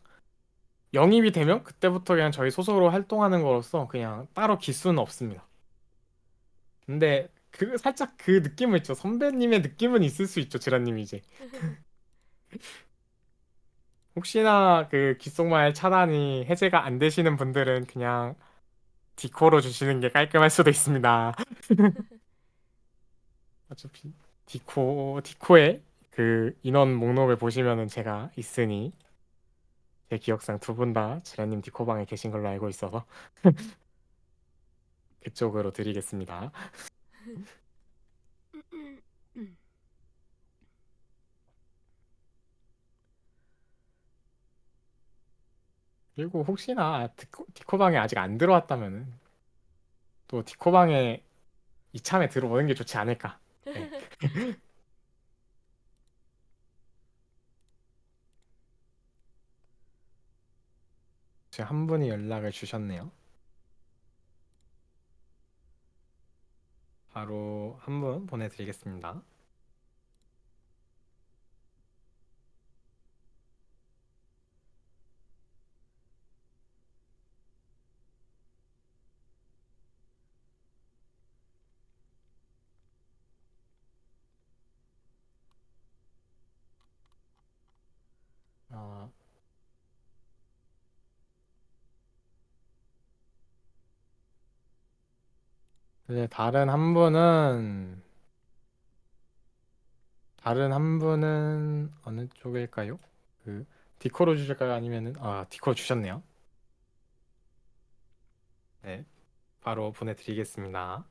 영입이 되면 그때부터 그냥 저희 소속으로 활동하는 거로서 그냥 따로 기수는 없습니다. 근데 그 살짝 그 느낌은 있죠. 선배님의 느낌은 있을 수 있죠. 지라님이 이제 혹시나 그 귓속말 차단이 해제가 안 되시는 분들은 그냥 디코로 주시는 게 깔끔할 수도 있습니다. 어차피 디코의 그 인원 목록을 보시면은 제가 있으니 제 기억상 두 분 다 지라님 디코방에 계신 걸로 알고 있어서 그쪽으로 드리겠습니다. 그리고 혹시나 디코방에 아직 안 들어왔다면은 또 디코방에 이참에 들어오는 게 좋지 않을까. 네. 지금 한 분이 연락을 주셨네요. 바로 한 분 보내드리겠습니다. 어, 이제 다른 한 분은 어느 쪽일까요? 그 디코로 주실까요? 아니면은 디코 주셨네요. 네, 바로 보내드리겠습니다.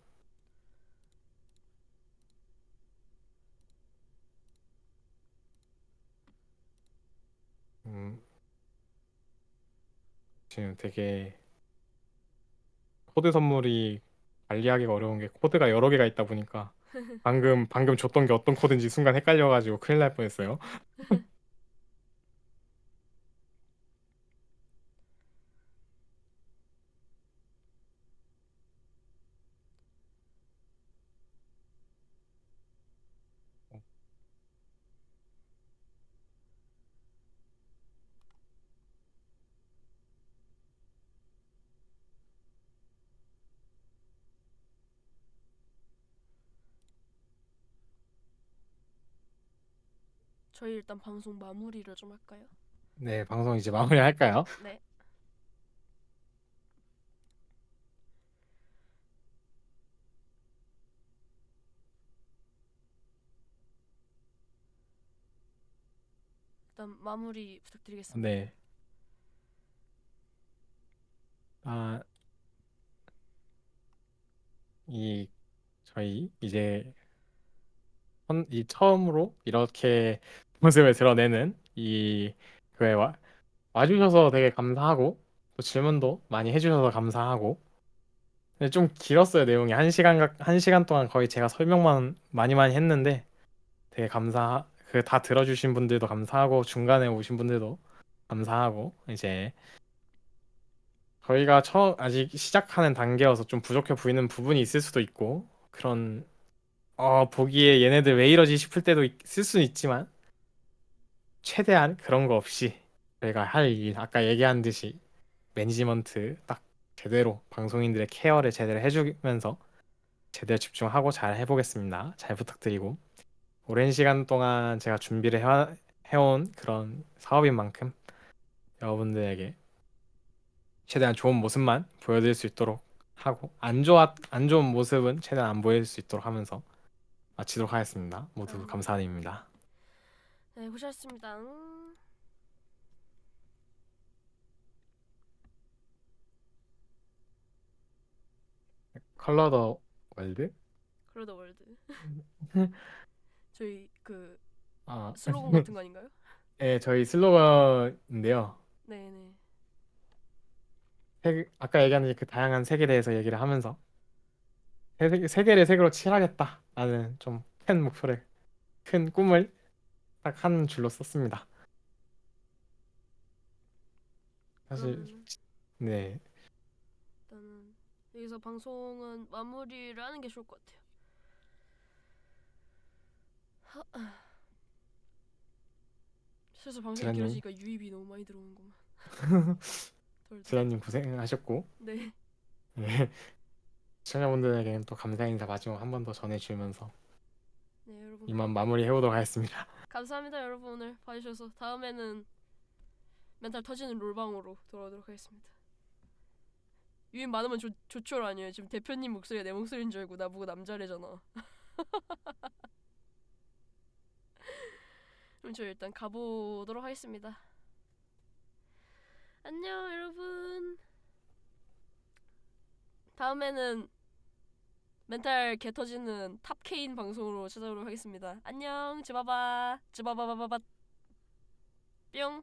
음, 지금 되게 코드 선물이 관리하기가 어려운 게 코드가 여러 개가 있다 보니까 방금 줬던 게 어떤 코드인지 순간 헷갈려가지고 큰일 날 뻔했어요. 저희 일단 방송 마무리를 좀 할까요? 네, 방송 이제 마무리할까요? 네. 일단 마무리 부탁드리겠습니다. 네. 아, 이 저희 이제 이 처음으로 이렇게 모습을 드러내는 이 그에 와주셔서 되게 감사하고 또 질문도 많이 해주셔서 감사하고 근데 좀 길었어요 내용이 한 시간 동안 거의 제가 설명만 많이 했는데 되게 그 다 들어주신 분들도 감사하고 중간에 오신 분들도 감사하고 이제 저희가 아직 시작하는 단계여서 좀 부족해 보이는 부분이 있을 수도 있고 그런 보기에 얘네들 왜 이러지 싶을 때도 있을 수는 있지만 최대한 그런 거 없이 저희가 할 일, 아까 얘기한 듯이 매니지먼트 딱 제대로 방송인들의 케어를 제대로 해주면서 제대로 집중하고 잘 해보겠습니다. 잘 부탁드리고 오랜 시간 동안 제가 준비를 해온 그런 사업인 만큼 여러분들에게 최대한 좋은 모습만 보여드릴 수 있도록 하고 안 좋은 모습은 최대한 안 보일 수 있도록 하면서 마치도록 하겠습니다. 모두 네. 감사드립니다. 네, 고생하셨습니다. 컬러 더 월드? 그러다 월드. 저희 그 아, 슬로건 같은 거 아닌가요? 네, 저희 슬로건인데요. 네네. 아까 얘기한 그 다양한 색에 대해서 얘기를 하면서 세 개를 색으로 칠하겠다라는 좀 큰 목표를, 큰 꿈을 딱 한 줄로 썼습니다. 사실 그러면 네, 일단은 여기서 방송은 마무리를 하는 게 좋을 것 같아요. 슬슬 방송이 지란님, 길어지니까 유입이 너무 많이 들어오는구만. 덜덜. 지란님 고생하셨고 네. 네, 시청자분들에게는 또 감사 인사 마지막 한 번 더 전해주면서 네, 여러분. 이만 마무리 해보도록 하겠습니다. 감사합니다, 여러분. 오늘 봐주셔서 다음에는 멘탈 터지는 롤방으로 돌아오도록 하겠습니다. 유입 많으면 좋죠 아니에요. 지금 대표님 목소리가 내 목소리인 줄 알고 나보고 남자래잖아. 그럼 저 일단 가보도록 하겠습니다. 안녕 여러분. 다음에는 멘탈 개 터지는 탑케인 방송으로 찾아오도록 하겠습니다. 안녕. 즈바바 즈바바바바바 뿅.